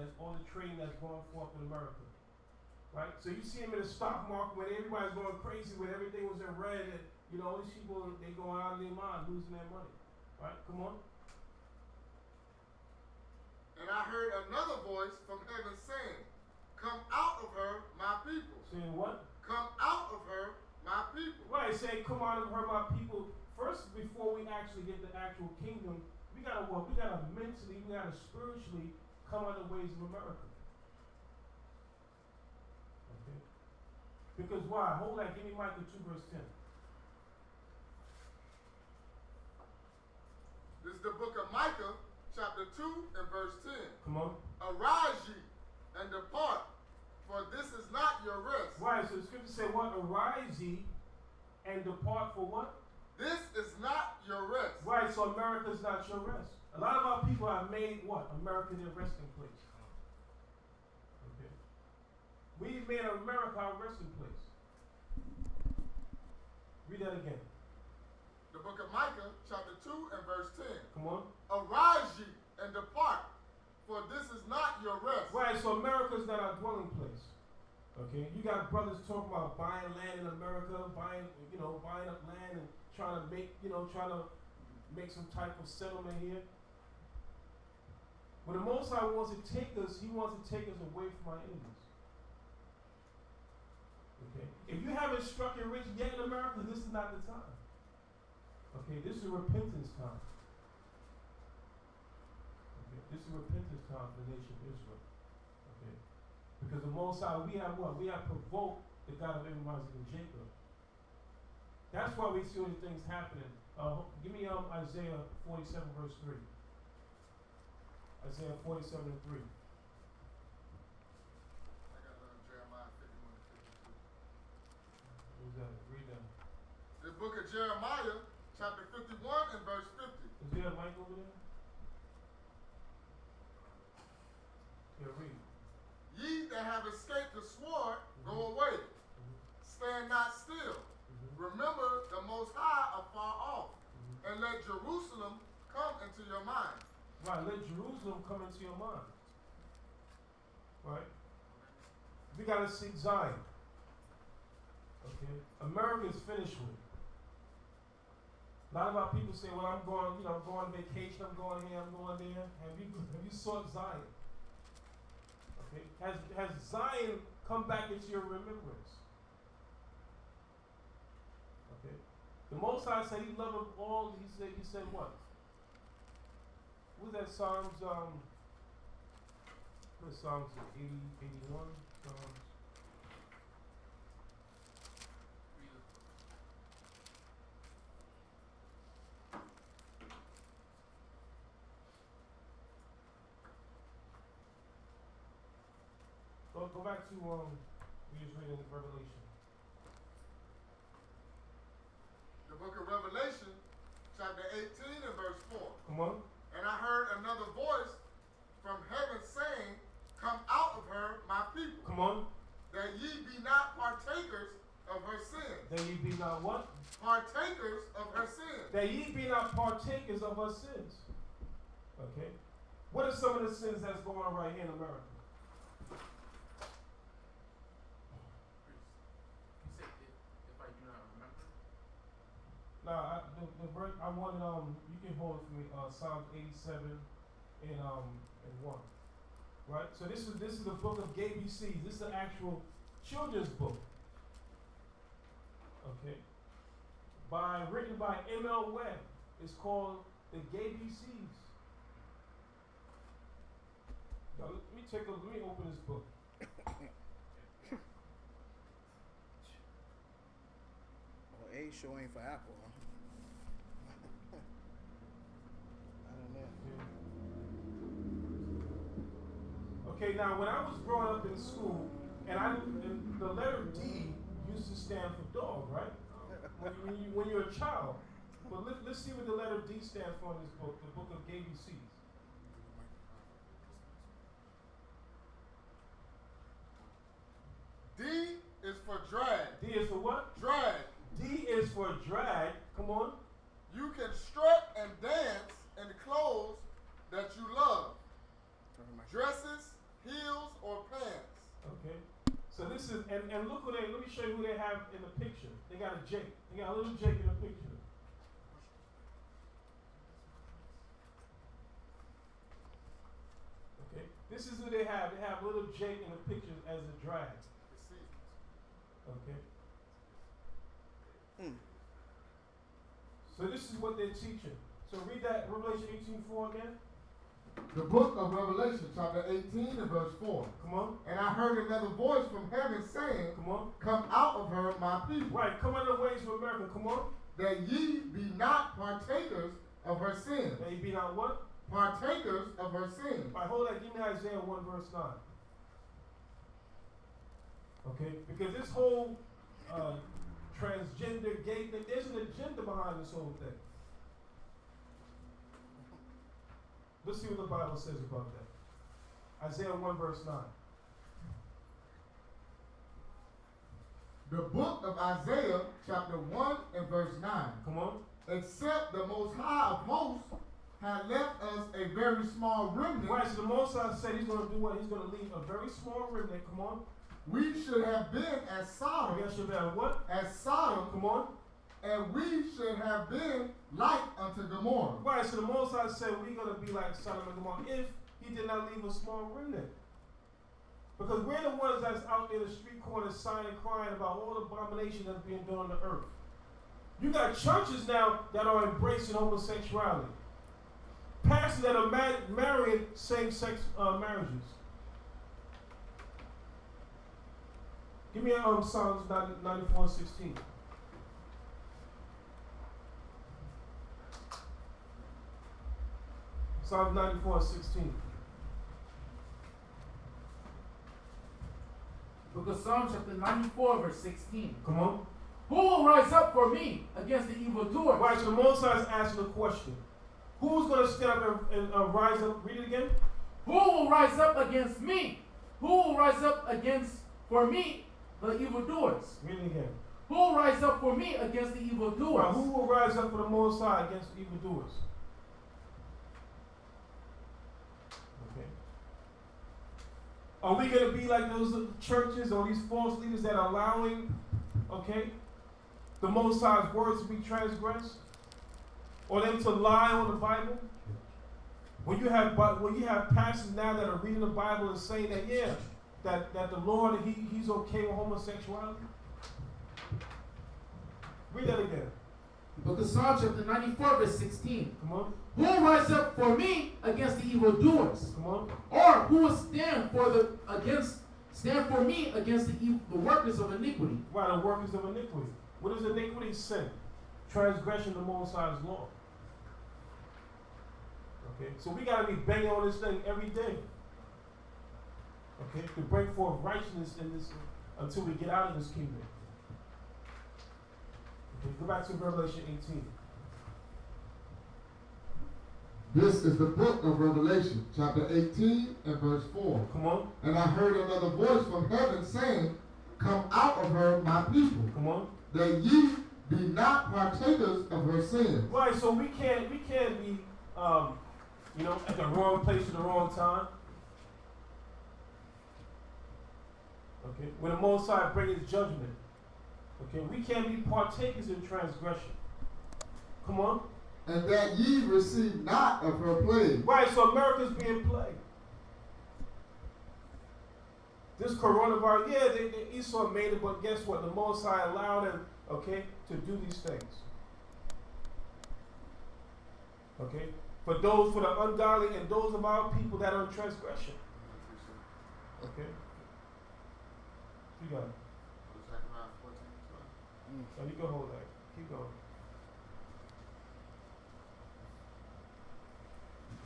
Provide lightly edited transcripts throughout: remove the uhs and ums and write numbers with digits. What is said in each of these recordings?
that's all the trading that's going forth in America. Right? So you see them in the stock market when everybody's going crazy, when everything was in red, and all these people, they going out of their mind, losing their money. Right? Come on. And I heard another voice from heaven saying, "Come out of her, my people." Saying what? Come out of her, my people. Right, saying, "Come out of her, my people." First, before we actually get the actual kingdom, we gotta what? We gotta mentally, we gotta spiritually come out of the ways of America. Okay. Because why? Hold that. Give me Micah 2 verse 10. This is the book of Micah, chapter 2 and verse 10. Come on. Arise ye and depart, for this is not your rest. Right, so the scripture say what? Arise ye and depart for what? This is not your rest. Right, so America is not your rest. A lot of our people have made what? America their resting place. Okay. We've made America our resting place. Read that again. The book of Micah, chapter 2 and verse 10. Come on. Arise ye and depart, for this is not your rest. Right, so America is not our dwelling place. Okay, you got brothers talking about buying land in America, buying up land and trying to make some type of settlement here. When the Most High wants to take us, He wants to take us away from our enemies. Okay, if you haven't struck it rich yet in America, this is not the time. Okay, this is a repentance time. Okay, this is a repentance time for the nation of Israel. Okay, because the Most High, we have what? We have provoked the God of Abraham, Isaac, and Jacob. That's why we see all these things happening. Give me Isaiah 47 verse 3. Isaiah 47 and 3. I got Jeremiah 51 and 52. Who's that? Read that. The book of Jeremiah, chapter 51 and verse 50. Is there a mic over there? Yeah, read. Ye that have escaped the sword, go away. Stand not still. Remember the Most High afar off, and let Jerusalem come into your mind. Right, let Jerusalem come into your mind. Right? We gotta seek Zion. Okay? America is finished with. A lot of our people say, well, I'm going on vacation, I'm going here, I'm going there. Have you sought Zion? Okay? Has Zion come back into your remembrance? Okay? The Most High said He loved all. He said what? What was that Psalms? What is Psalms 80, 81? Psalms. Go back to we just read in Revelation. The book of Revelation, chapter 18 and verse 4. Come on. And I heard another voice from heaven saying, "Come out of her, my people." Come on. That ye be not partakers of her sins. That ye be not what? Partakers of her sins. That ye be not partakers of her sins. Okay. What are some of the sins that's going on right here in America? You said if I do not remember. Nah, the verse I wanted you can hold it for me. Psalms 87 and 1. Right. So this is the book of GBC. This is the actual children's book. Okay. Written by M.L. Webb. It's called the GBCs. Now let me open this book. Well, A show ain't for Apple, huh? I don't know. Okay, now when I was growing up in school, and the letter D used to stand for dog, right? When you're a child. But let's see what the letter D stands for in this book, the book of GBCs. D is for drag. D is for what? Drag. D is for drag. Come on. You can strut and dance in clothes that you love. Dresses, And look who let me show you who they have in the picture. They got a Jake. They got a little Jake in the picture. Okay, this is who they have. They have little Jake in the picture as a drag. Okay. So this is what they're teaching. So read that Revelation 18:4 again. The book of Revelation, chapter 18 and verse 4. Come on. And I heard another voice from heaven saying, Come on. Come out of her, my people. Right, come out of the ways of America. Come on. That ye be not partakers of her sins. That you be not what? Partakers of her sins. All right, hold that. Give me Isaiah 1 verse 9. Okay, because this whole transgender gay thing, there's an agenda behind this whole thing. Let's see what the Bible says about that. Isaiah 1 verse 9. The book of Isaiah, chapter 1 and verse 9. Come on. Except the Most High of hosts had left us a very small remnant. Right, so the Most High said he's going to do what? He's going to leave a very small remnant. Come on. We should have been as Sodom. We should have what? As Sodom. Come on. And we should have been like unto Gomorrah. Right, so the Most High said we're going to be like Sodom and Gomorrah if he did not leave a small remnant. Because we're the ones that's out there in the street corners sighing and crying about all the abomination that's being done on the earth. You got churches now that are embracing homosexuality. Pastors that are marrying same-sex marriages. Give me Psalms 94:16. Psalms 94:16. Book of Psalms chapter 94 verse 16. Come on. Who will rise up for me against the evildoer? Right, so the Most High is asking a question. Who's going to stand up and rise up? Read it again. Who will rise up against me? Who will rise up for me the evildoers? Read it again. Who will rise up for me against the evildoers? Right, who will rise up for the Most High against the evildoers? Okay. Are we going to be like those churches or these false leaders that are allowing, okay, the Most High's words to be transgressed? Or them to lie on the Bible? When you have pastors now that are reading the Bible and saying that, yeah, that the Lord, he's okay with homosexuality? Read that again. Book of Psalms chapter 94 verse 16. Come on. Who will rise up for me against the evildoers? Come on. Or who will stand for me against the workers of iniquity? Right, the workers of iniquity. What is iniquity? Sin. Transgression of the Most High's law. Okay, so we got to be banging on this thing every day. Okay, to bring forth righteousness in this until we get out of this kingdom. Okay, go back to Revelation 18. This is the book of Revelation, chapter 18 and verse 4. Come on. And I heard another voice from heaven saying, Come out of her, my people. Come on. That ye be not partakers of her sins. Right, so we can't be at the wrong place at the wrong time. Okay, when the Most High brings his judgment. Okay, we can't be partakers in transgression. Come on. And that ye receive not of her plague. Right, so America's being plagued. This coronavirus, yeah, Esau made it, but guess what? The Most High allowed him, okay, to do these things. Okay? For the ungodly and those of our people that are in transgression. Okay? You got it. So you can hold that. Keep going.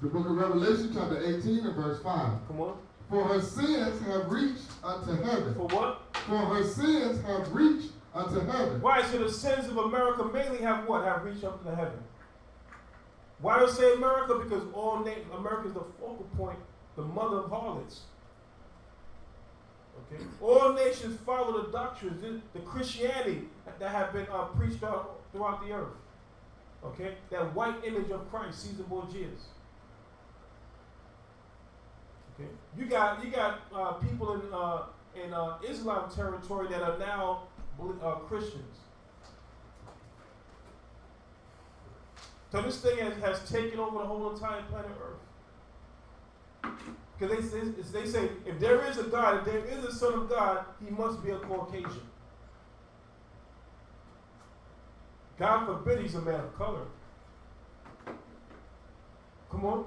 The book of Revelation, chapter 18 and verse 5. Come on. For her sins have reached unto heaven. For what? For her sins have reached unto heaven. Why? So the sins of America mainly have what? Have reached up to the heaven. Why do I say America? Because America is the focal point, the mother of harlots. Okay? All nations follow the doctrines, the Christianity that have been preached out throughout the earth. Okay? That white image of Christ, Caesar Borgias. Okay, you got people in Islam territory that are now Christians. So this thing has taken over the whole entire planet Earth. Because they say if there is a God, if there is a Son of God, he must be a Caucasian. God forbid he's a man of color. Come on.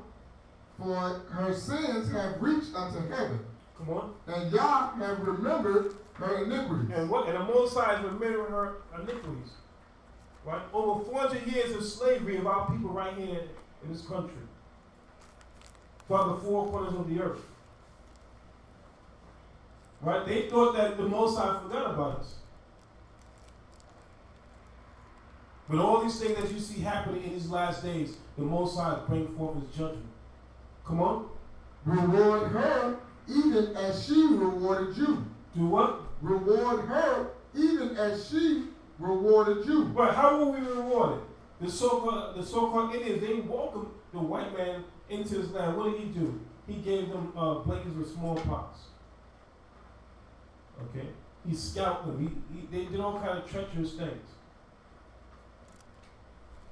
For her sins have reached unto heaven, Come on. and Yah have remembered her iniquities. And the Most High is remembering her iniquities. Right? Over 400 years of slavery of our people right here in this country. Throughout the four corners of the earth. Right? They thought that the Most High forgot about us. But all these things that you see happening in these last days, the Most High bring forth his judgment. Come on. Reward her even as she rewarded you. Do what? Reward her even as she rewarded you. Right, how will we reward it? The so-called Indians, they welcomed the white man into his land. What did he do? He gave them blankets with smallpox. Okay? He scalped them. They did all kind of treacherous things.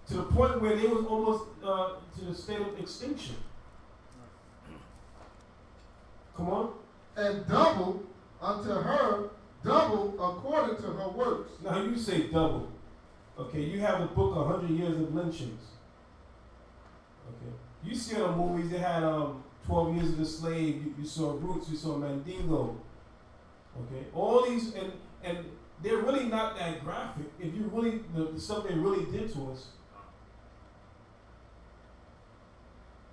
To the point where they was almost to the state of extinction. Come on. And double unto her, double according to her works. Now you say double. Okay, you have the book 100 Years of Lynchings. Okay. You see in the movies they had 12 Years of the Slave, you saw Roots, you saw Mandingo. Okay. All these and they're really not that graphic. If you really the stuff they really did to us.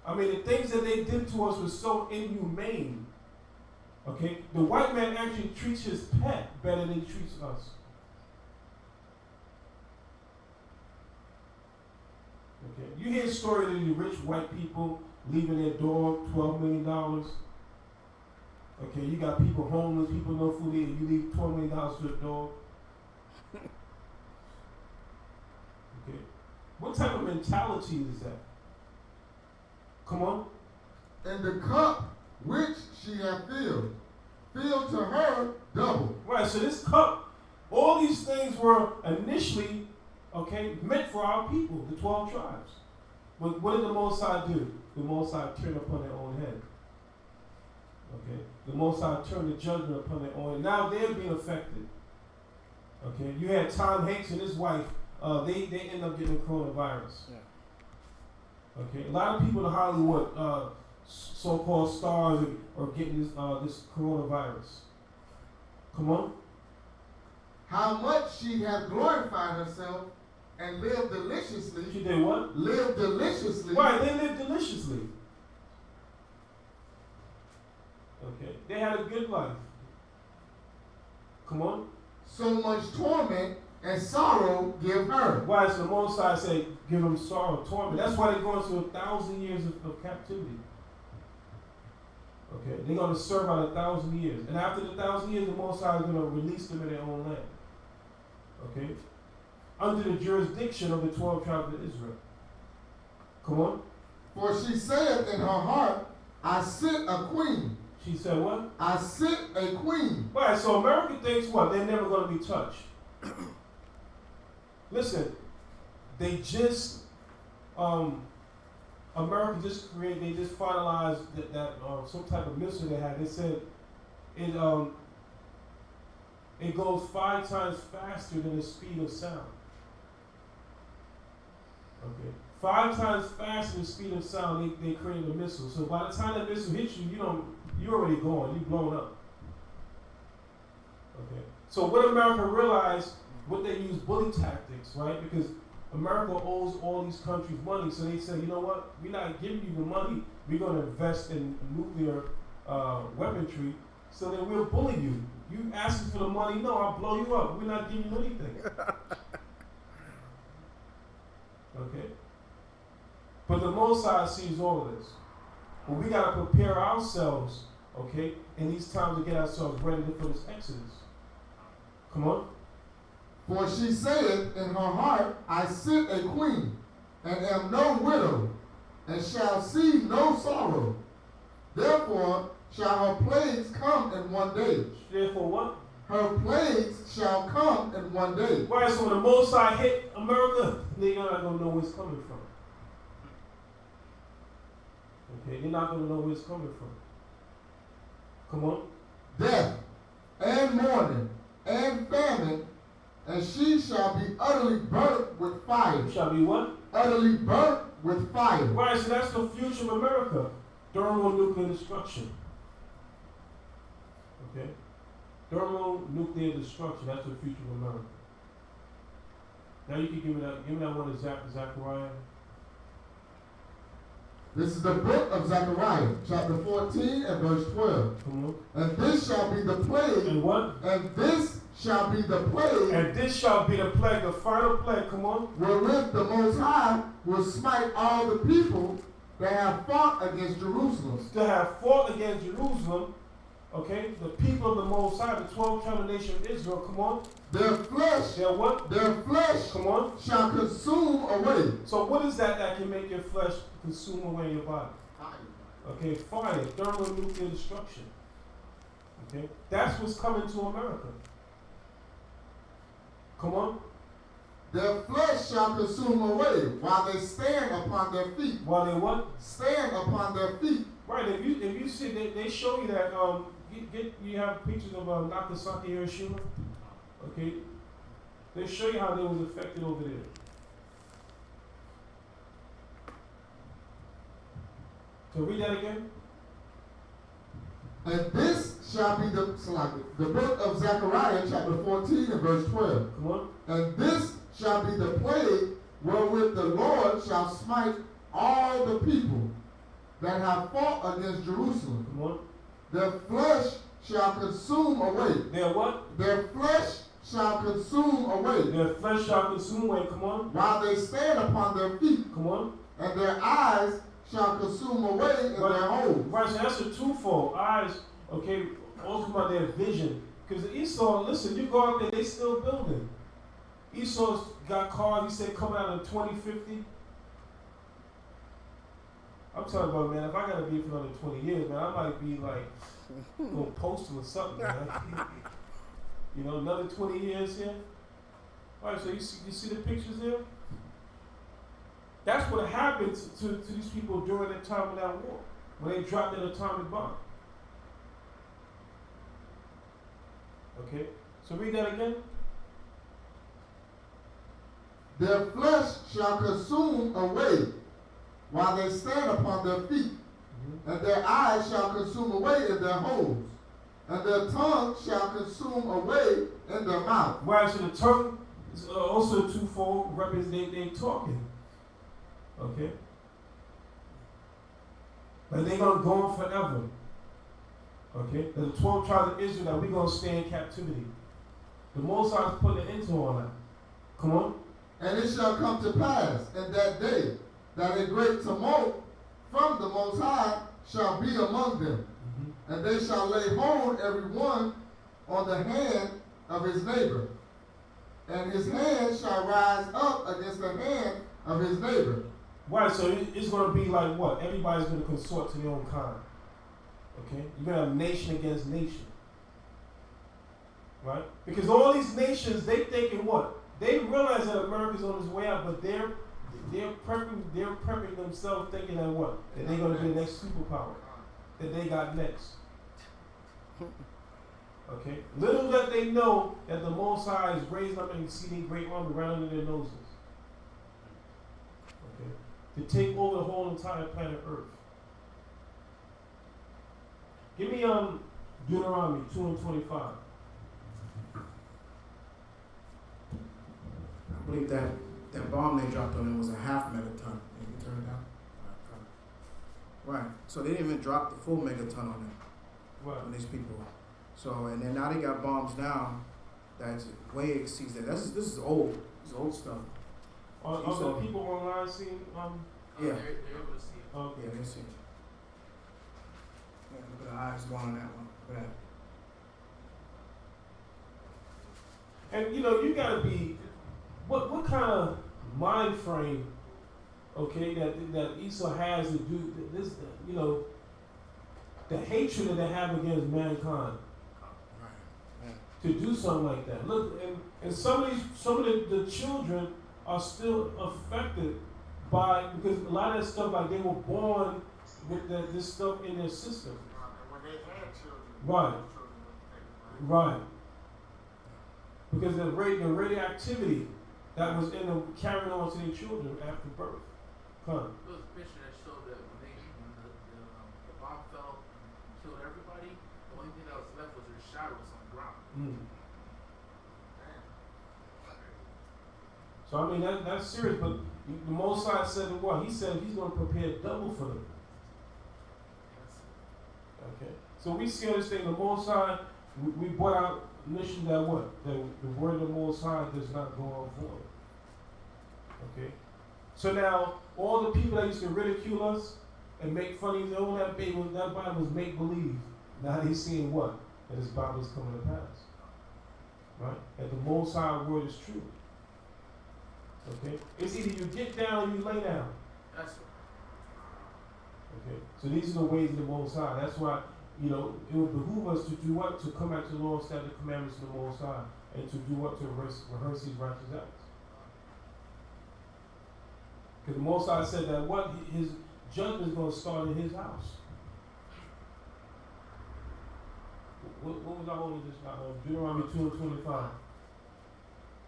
I mean, the things that they did to us was so inhumane. Okay? The white man actually treats his pet better than he treats us. Okay? You hear stories of the rich white people leaving their dog $12 million. Okay, you got people homeless, people no food to eat, you leave $12 million to a dog. Okay? What type of mentality is that? Come on. And the cup which she hath filled to her double. Right, so this cup, all these things were initially, okay, meant for our people, the 12 tribes. But what did the Most High do? The Most High turned upon their own head. Okay? The Most High turned the judgment upon their own head. Now they're being affected. Okay? You had Tom Hanks and his wife, they end up getting the coronavirus. Yeah. Okay, a lot of people in Hollywood, so-called stars, are getting this coronavirus. Come on. How much she hath glorified herself and lived deliciously. She did what? Lived deliciously. Right, they lived deliciously. Okay, they had a good life. Come on. So much torment and sorrow give her. Why does the Most High say, give them sorrow, torment? That's why they're going through 1,000 years of captivity. Okay, they're going to serve out 1,000 years. And after the 1,000 years, the Most High is going to release them in their own land. Okay? Under the jurisdiction of the 12 tribes of Israel. Come on. For she saith in her heart, I sit a queen. She said what? I sit a queen. Right, so America thinks what? They're never going to be touched. Listen, they just, America just created, they just finalized that some type of missile they had. They said it goes 5 times faster than the speed of sound. Okay. 5 times faster than the speed of sound, they created a missile. So by the time that missile hits you, you're already gone, you're blown up. Okay. So what America realized, what they use bully tactics, right? Because America owes all these countries money, so they say, you know what? We're not giving you the money. We're going to invest in nuclear weaponry, so then we'll bully you. You asking for the money? No, I'll blow you up. We're not giving you anything. Okay. But the Most High sees all of this. But we got to prepare ourselves, okay, in these times to get ourselves ready for this Exodus. Come on. For she saith in her heart, I sit a queen, and am no widow, and shall see no sorrow. Therefore shall her plagues come in one day. Therefore what? Her plagues shall come in one day. Right, so when the Most High hit America, they're not going to know where it's coming from. Okay, they're not going to know where it's coming from. Come on. Death and mourning and famine, and she shall be utterly burnt with fire. Shall be what? Utterly burnt with fire. Right, so that's the future of America. Thermonuclear destruction. Okay? Thermonuclear destruction, that's the future of America. Now you can give me that one of Zechariah. This is the book of Zechariah, chapter 14 and verse 12. Come on. And this shall be the plague. And what? And this shall be the plague. And this shall be the plague, the final plague, come on. Wherewith the Most High will smite all the people that have fought against Jerusalem. To have fought against Jerusalem, okay, the people of the Most High, the 12 tribes of the nation of Israel, come on. Their flesh, Their what? their flesh Come on. shall consume away. So what is that can make your flesh consume away your body? Okay, fire, thermonuclear destruction. Okay, that's what's coming to America. Come on. Their flesh shall consume away while they stand upon their feet. While they what? Stand upon their feet. Right. If you see they show you that you have pictures of Nagasaki, Hiroshima. Okay. They show you how they was affected over there. So read that again. And this shall be the book of Zechariah, chapter 14 and verse 12. Come on. And this shall be the plague wherewith the Lord shall smite all the people that have fought against Jerusalem. Come on. Their flesh shall consume away. Their what? Their flesh shall consume away. Their flesh shall consume away. Come on. While they stand upon their feet. Come on. And their eyes shall consume away in their holes. Right, so that's a twofold. Eyes, okay, also about their vision. Because Esau, listen, you go out there, they still building. Esau's got cars, he said, coming out in 2050. I'm talking about, man, if I gotta be for another 20 years, man, I might be like, going postal or something, man. You know, another 20 years here. All right, so you see the pictures there? That's what happened to these people during the time of that war, when they dropped that atomic bomb. Okay, so read that again. Their flesh shall consume away while they stand upon their feet, and their eyes shall consume away in their holes, and their tongue shall consume away in their mouth. Right, so the tongue is also twofold, represents they talking. Okay? But they're going to go on forever. Okay? There's the 12 tribes of Israel that we're going to stay in captivity. The Most High is putting an end to all that. Come on. And it shall come to pass in that day that a great tumult from the Most High shall be among them. Mm-hmm. And they shall lay hold every one on the hand of his neighbor. And his hand shall rise up against the hand of his neighbor. Right, so it's going to be like what? Everybody's going to consort to their own kind. Okay? You're going to have nation against nation. Right? Because all these nations, they thinking what? They realize that America's on its way out, but they're prepping themselves thinking that what? That they're going to be the next superpower. That they got next. Okay? Little that they know that the Most High is raised up and see their great army right under their noses. Okay? To take over the whole entire planet Earth. Give me Deuteronomy 2:25. I believe that bomb they dropped on him was a half megaton. Can you turn it down? Right. So they didn't even drop the full megaton on them. Right. On these people. So and then now they got bombs now that way exceeds that. This is old. This is old stuff. Are the people online seeing Yeah. They're able to see it. Okay. Yeah, they see it. Yeah, look at the eyes going on that one. Look at that. And you gotta be what kind of mind frame, okay, that Esau has to do this, the hatred that they have against mankind to do something like that. Look, and some of the children are still affected by, because a lot of that stuff, like they were born with this stuff in their system. And when they had children, Right. those children were affected. Right. Because the radioactivity that was in them carried on to their children after birth. Huh. There was a picture that showed that when the bomb fell and killed everybody, the only thing that was left was their shadows on the ground. Mm. Damn. So I mean that's serious, but the Most High said what? He said he's going to prepare double for them. Okay. So we see on this thing, the Most High, we brought out mission that what? That the word of the Most High does not go on void. Okay. So now all the people that used to ridicule us and make fun of us, oh that Bible was make believe. Now they seeing what? That this Bible is coming to pass. Right? That the Most High word is true. Okay? It's either you get down or you lay down. That's right. Okay? So these are the ways of the Most High. That's why, it would behoove us to do what? To come back to the Lord, establish the commandments of the Most High, and to do what? To rehearse these righteous acts. Because the Most High said that what? His judgment is going to start in his house. What was I holding just now? Deuteronomy 2 and 25.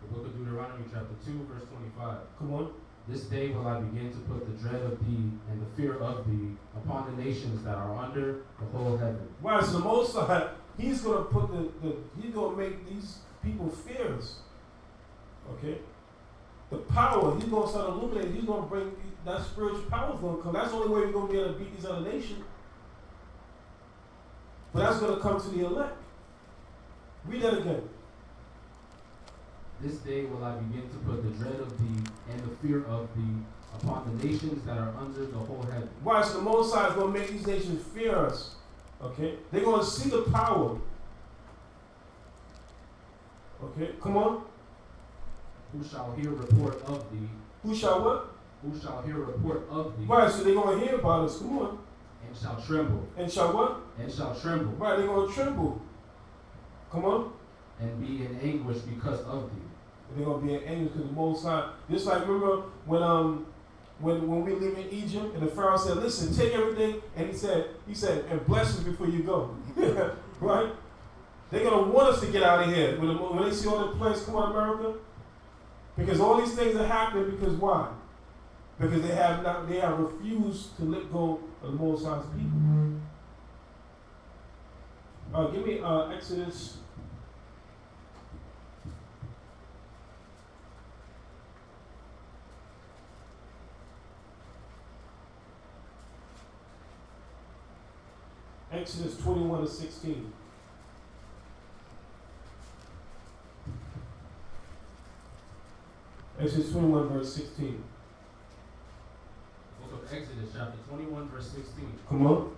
The book of Deuteronomy chapter 2 verse 25. Come on. This day will I begin to put the dread of thee and the fear of thee upon the nations that are under the whole heaven. Right, so the Most High, he's going to put he's going to make these people fears. Okay? The power, he's going to start illuminating, he's going to bring, that spiritual power is going to come. That's the only way we're going to be able to beat these other nations. But that's going to come to the elect. Read that again. This day will I begin to put the dread of thee and the fear of thee upon the nations that are under the whole heaven. Right, so the Most High is going to make these nations fear us. Okay? They're going to see the power. Okay? Come on. Who shall hear report of thee? Who shall what? Who shall hear report of thee? Right, so they're going to hear about us. Come on. And shall tremble. And shall what? And shall tremble. Right, they're going to tremble. Come on. And be in anguish because of thee. They're going to be in anger because the Most High. Just like remember when we live in Egypt and the Pharaoh said, listen, take everything. And he said, and bless us before you go. Right? They're going to want us to get out of here. When they see all the plagues come on America. Because all these things are happening because why? Because they have refused to let go of the Most High's people. Give me Exodus. Exodus 21 to 16. Exodus 21 verse 16. Book of Exodus chapter 21 verse 16. Come on.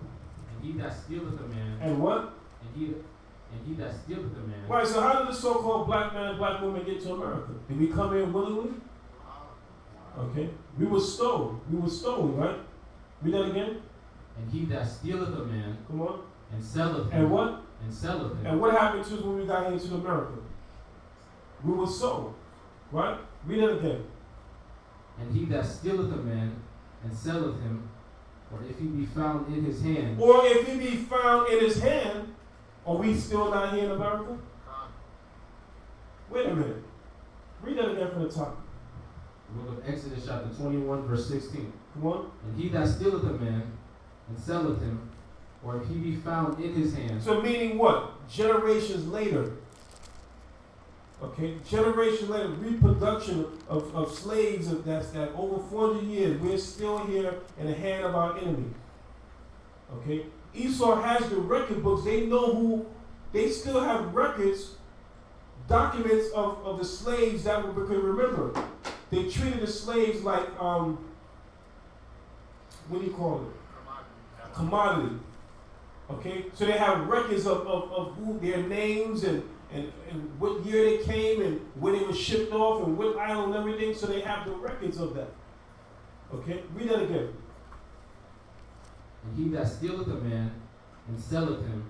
And he that stealeth a man. And what? And he that stealeth a man. Right, so how did the so-called black man and black woman get to America? Did we come in willingly? Okay. We were stolen. We were stolen, right? Read that again. And he that stealeth a man. Come on. And selleth him. And what? And selleth him. And what happened to us when we got into America? We were sold. Right? Read it again. And he that stealeth a man and selleth him, or if he be found in his hand. Or if he be found in his hand, are we still not here in America? Wait a minute. Read that again from the top. The book of Exodus chapter 21 verse 16. Come on. And he that stealeth a man and selleth him, or if he be found in his hand. So meaning what? Generations later. Okay, generation later, reproduction of slaves that over 400 years, we're still here in the hand of our enemy. Okay, Esau has the record books. They know who. They still have records, documents of the slaves that were. Because remember, they treated the slaves like what do you call it? Commodity. Okay, so they have records of who their names and what year they came and when they were shipped off and what island and everything, so they have the records of that. Okay, read that again. And he that stealeth a man and selleth him,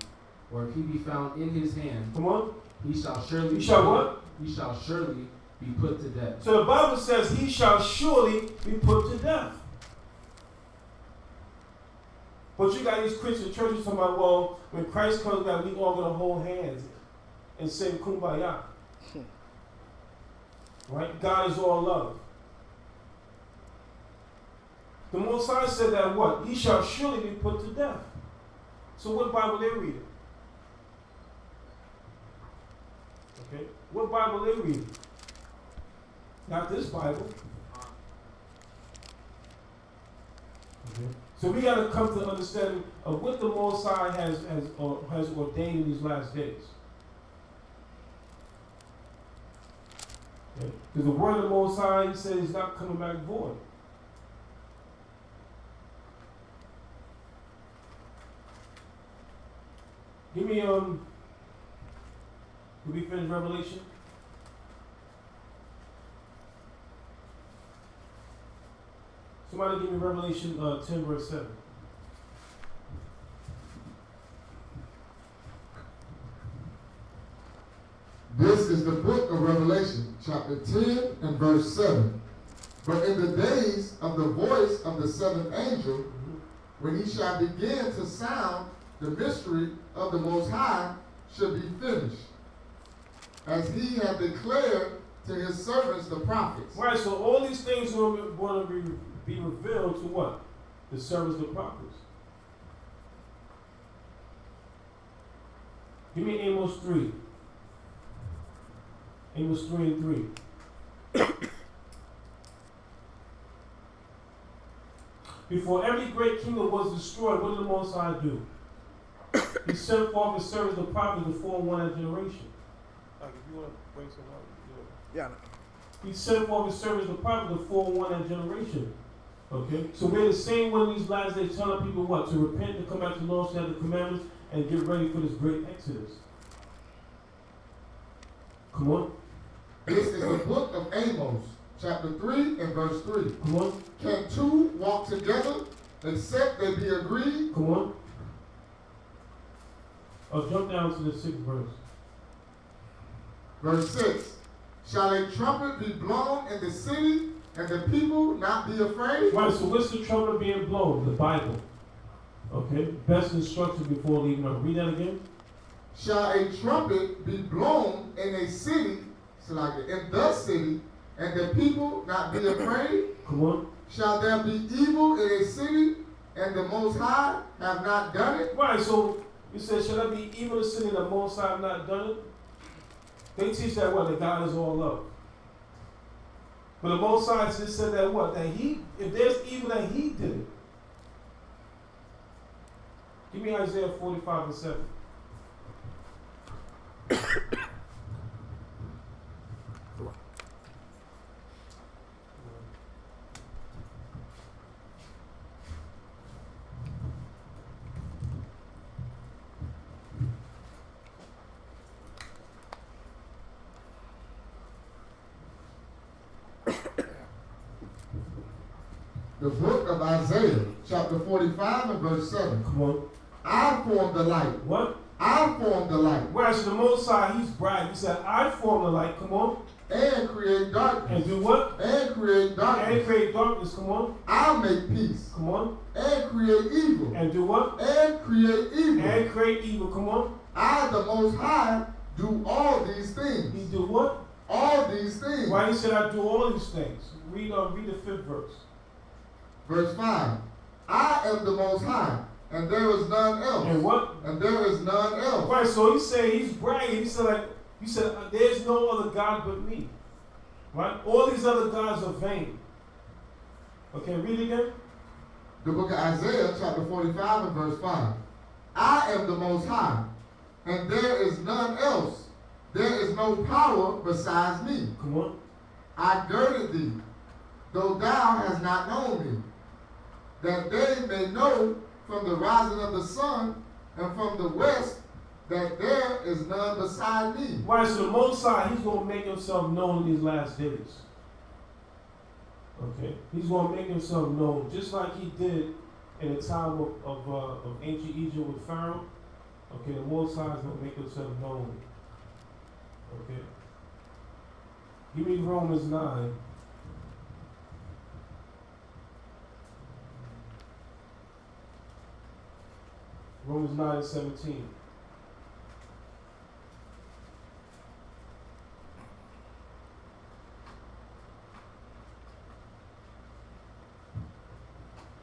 or if he be found in his hand, Come on. he shall surely He shall what? He shall surely be put to death. So the Bible says he shall surely be put to death. But you got these Christian churches talking about, well, when Christ comes back, we all gonna hold hands and sing kumbaya. Right? God is all love. The Most High said that what? He shall surely be put to death. So what Bible they reading? Okay? What Bible they reading? Not this Bible. Okay? So we got to come to understanding of what the Most High has ordained in these last days. Okay? Because the word of the Most High, he said, is not coming back void. Give me did we finish Revelation? Somebody give me Revelation 10 verse 7. This is the book of Revelation, chapter 10 and verse 7. But in the days of the voice of the seventh angel, when he shall begin to sound, the mystery of the Most High should be finished, as he had declared to his servants the prophets. Right, so all these things are going to be revealed to what? The servants, the prophets. Give me Amos 3. Amos 3 and 3. Before every great kingdom was destroyed, what did the Most High do? He sent forth his servants, the prophets, to form one generation. Like if you want to bring some out, Yeah. he sent forth his servants, the prophets, to form one generation. Okay? So we're the same one in these last days telling people what? To repent, to come back to the Lord, to have the commandments, and get ready for this great exodus. Come on. This is the book of Amos, chapter 3 and verse 3. Come on. Can two walk together except they be agreed? Come on. I'll jump down to the 6th verse. Verse 6. Shall a trumpet be blown in the city, and the people not be afraid? Right, so what's the trumpet being blown? The Bible. Okay? Best instruction before leaving. Read that again. Shall a trumpet be blown in a city, so like in the city, and the people not be afraid? Come on. Shall there be evil in a city, and the Most High have not done it? Right, so you said, shall there be evil in the city that Most High have not done it? They teach that what? That God is all love. But the Most High just said that what? That he, if there's evil, that he did it. Give me Isaiah 45 and 7. The book of Isaiah, chapter 45 and verse 7. Come on. I formed the light. What? I formed the light. Right, so the Most High, he's bragging. He said, I form the light. Come on. And create darkness. And do what? And create darkness. And create darkness. Come on. I'll make peace. Come on. And create evil. And do what? And create evil. And create evil. Come on. I, the Most High, do all these things. He do what? All these things. Why he said I do all these things? Read the 5th verse. Verse 5. I am the Most High, and there is none else. And what? And there is none else. Right, so he said, he's bragging. He said, there's no other God but me. Right? All these other gods are vain. Okay, read again. The book of Isaiah, chapter 45 and verse 5. I am the Most High, and there is none else. There is no power besides me. Come on. I girded thee, though thou hast not known me, that they may know from the rising of the sun and from the west that there is none beside me. Right, so the Most High, he's going to make himself known in these last days. Okay? He's going to make himself known, just like he did in the time of ancient Egypt with Pharaoh, okay, the Most High is going to make himself known. Okay. Give me Romans 9. Romans 9:17.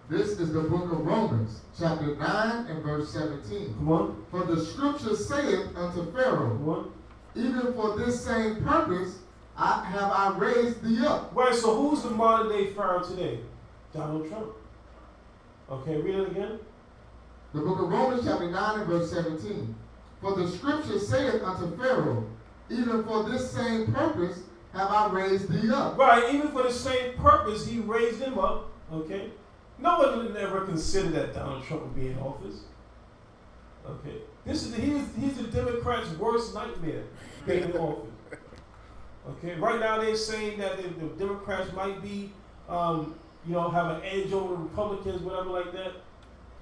This is the book of Romans, chapter 9 and verse 17. Come on. For the scripture saith unto Pharaoh, Come on. even for this same purpose have I raised thee up. Right, so who's the modern day Pharaoh today? Donald Trump. Okay, read it again. The book of Romans, chapter 9 and verse 17. For the scripture saith unto Pharaoh, even for this same purpose have I raised thee up. Right, even for the same purpose, he raised him up. Okay. No one would ever consider that Donald Trump would be in office. Okay. He's the Democrats' worst nightmare, being in office. Okay. Right now they're saying that the Democrats might be, have an edge over the Republicans, whatever like that.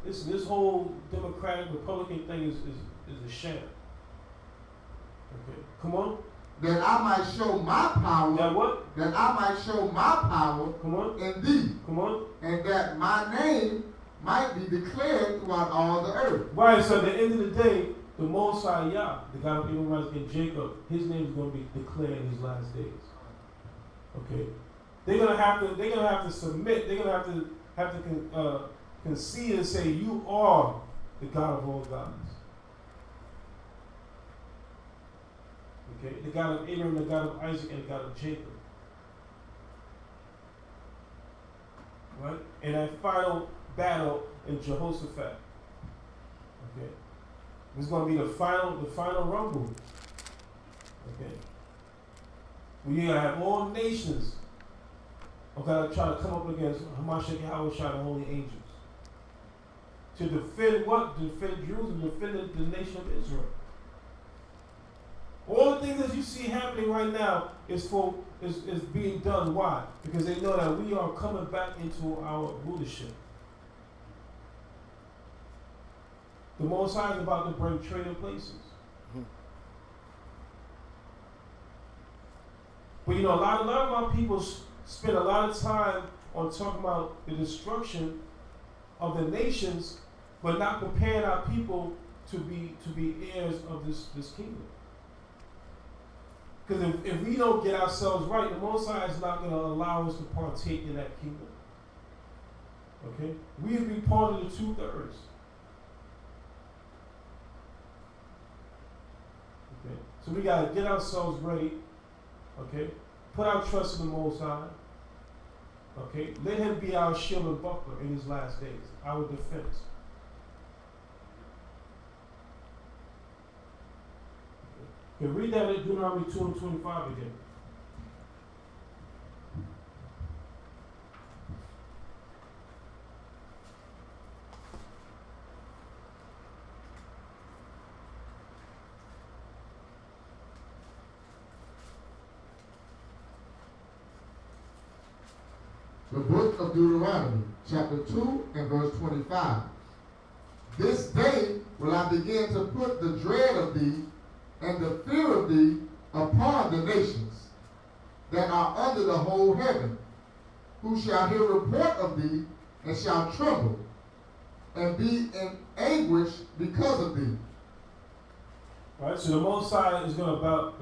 This whole Democratic Republican thing is a sham. Okay. Come on. That I might show my power. That what? That I might show my power. Come on. In thee. Come on. And that my name might be declared throughout all the earth. Right, so at the end of the day, the Most High Yah, the God of Abraham and Jacob, his name is going to be declared in his last days. Okay, they're gonna have to submit. They're gonna have to concede and say, "You are the God of all gods." Okay, the God of Abraham, the God of Isaac, and the God of Jacob. Right, and that final battle in Jehoshaphat. Okay, this is going to be the final rumble. Okay, we gotta have all nations. Okay, try to come up against Hamashiach Yahweh Shai, the holy angels, to defend what? Defend Jerusalem, defend the nation of Israel. All the things that you see happening right now is being done. Why? Because they know that we are coming back into our rulership. The Most High is about to bring trading places. But a lot of our people spend a lot of time on talking about the destruction of the nations, but not preparing our people to be heirs of this kingdom. Because if we don't get ourselves right, the Most High is not going to allow us to partake in that kingdom. Okay? We will be part of the 2/3. Okay? So we got to get ourselves ready. Okay? Put our trust in the Most High. Okay? Let him be our shield and buckler in his last days, our defense. Okay, read that in Deuteronomy 2:25 again. The book of Deuteronomy, chapter 2 and verse 25. This day will I begin to put the dread of thee and the fear of thee upon the nations that are under the whole heaven, who shall hear report of thee and shall tremble and be in anguish because of thee. All right, so the Most High is going about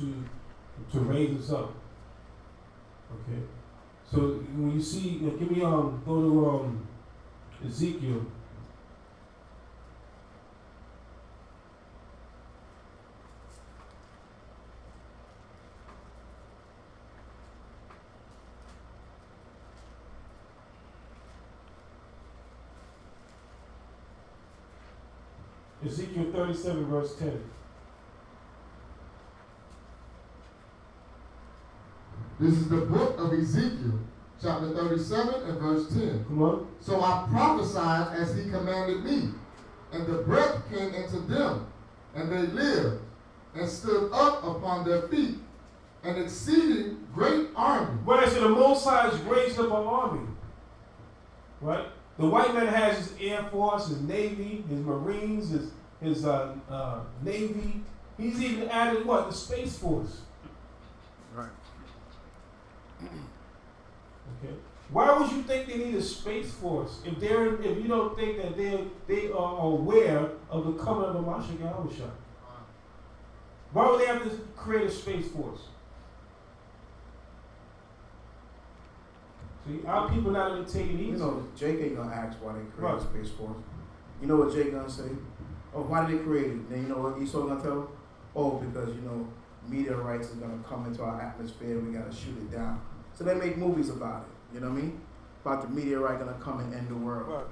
to raise us up. Okay, so when you see, give me go to Ezekiel. Ezekiel 37, verse 10. This is the book of Ezekiel, chapter 37 and verse 10. Come on. So I prophesied as he commanded me, and the breath came into them, and they lived, and stood up upon their feet, an exceeding great army. Right, so the Most High is raising up an army. Right? The white man has his Air Force, his Navy, his Marines, his Navy. He's even added what? The Space Force. Right. Okay. Why would you think they need a Space Force if you don't think that they are aware of the coming of the Mashiach Yahushua? Why would they have to create a Space Force? See, our people not even taking it easy. You know, Jake ain't gonna ask why they created Right. Space Force. You know what Jake gonna say? Oh, why did they create it? Then you know what Esau gonna tell him? Oh, because you know meteorites are gonna come into our atmosphere. We gotta shoot it down. So they make movies about it. You know what I mean? About the meteorite gonna come and end the world. Right.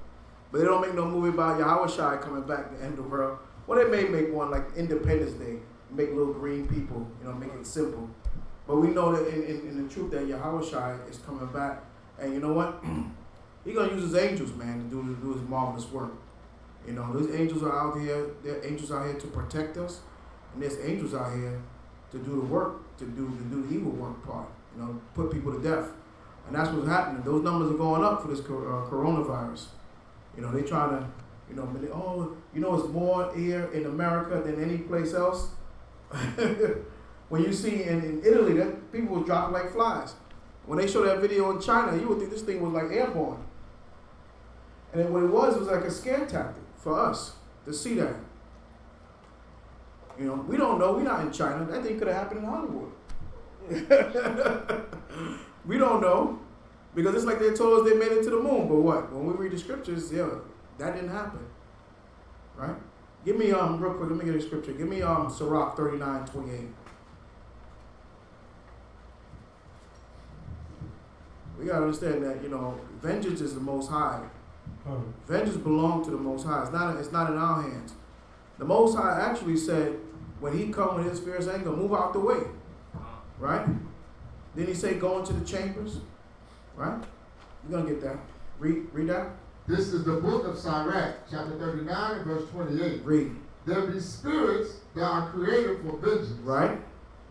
But they don't make no movie about Yahushua coming back to end the world. Well, they may make one like Independence Day, make little green people, you know, make it simple. But we know that in the truth that Yahushua is coming back, and you know what? He's gonna use his angels, man, to do his marvelous work. You know, those angels are out here. There are angels out here to protect us, and there's angels out here to do the work, to do the evil work part. You know, put people to death, and that's what's happening. Those numbers are going up for this coronavirus. You know, they trying to, you know, it's more here in America than any place else. When you see in Italy, that people were dropping like flies. When they show that video in China, you would think this thing was like airborne. And what it was like a scare tactic for us to see that. You know, we don't know. We're not in China. That thing could have happened in Hollywood. We don't know. Because it's like they told us they made it to the moon. But what? When we read the scriptures, yeah, that didn't happen. Right? Give me, real quick, let me get a scripture. Give me Sirach 39:28. We gotta understand that, you know, vengeance is the Most High. Vengeance belongs to the Most High. It's not in our hands. The Most High actually said, when He come with His fierce anger, move out the way. Right? Then He say, go into the chambers. Right? You're gonna get that. Read that. This is the book of Sirach, chapter 39 and verse 28. Read. There be spirits that are created for vengeance. Right?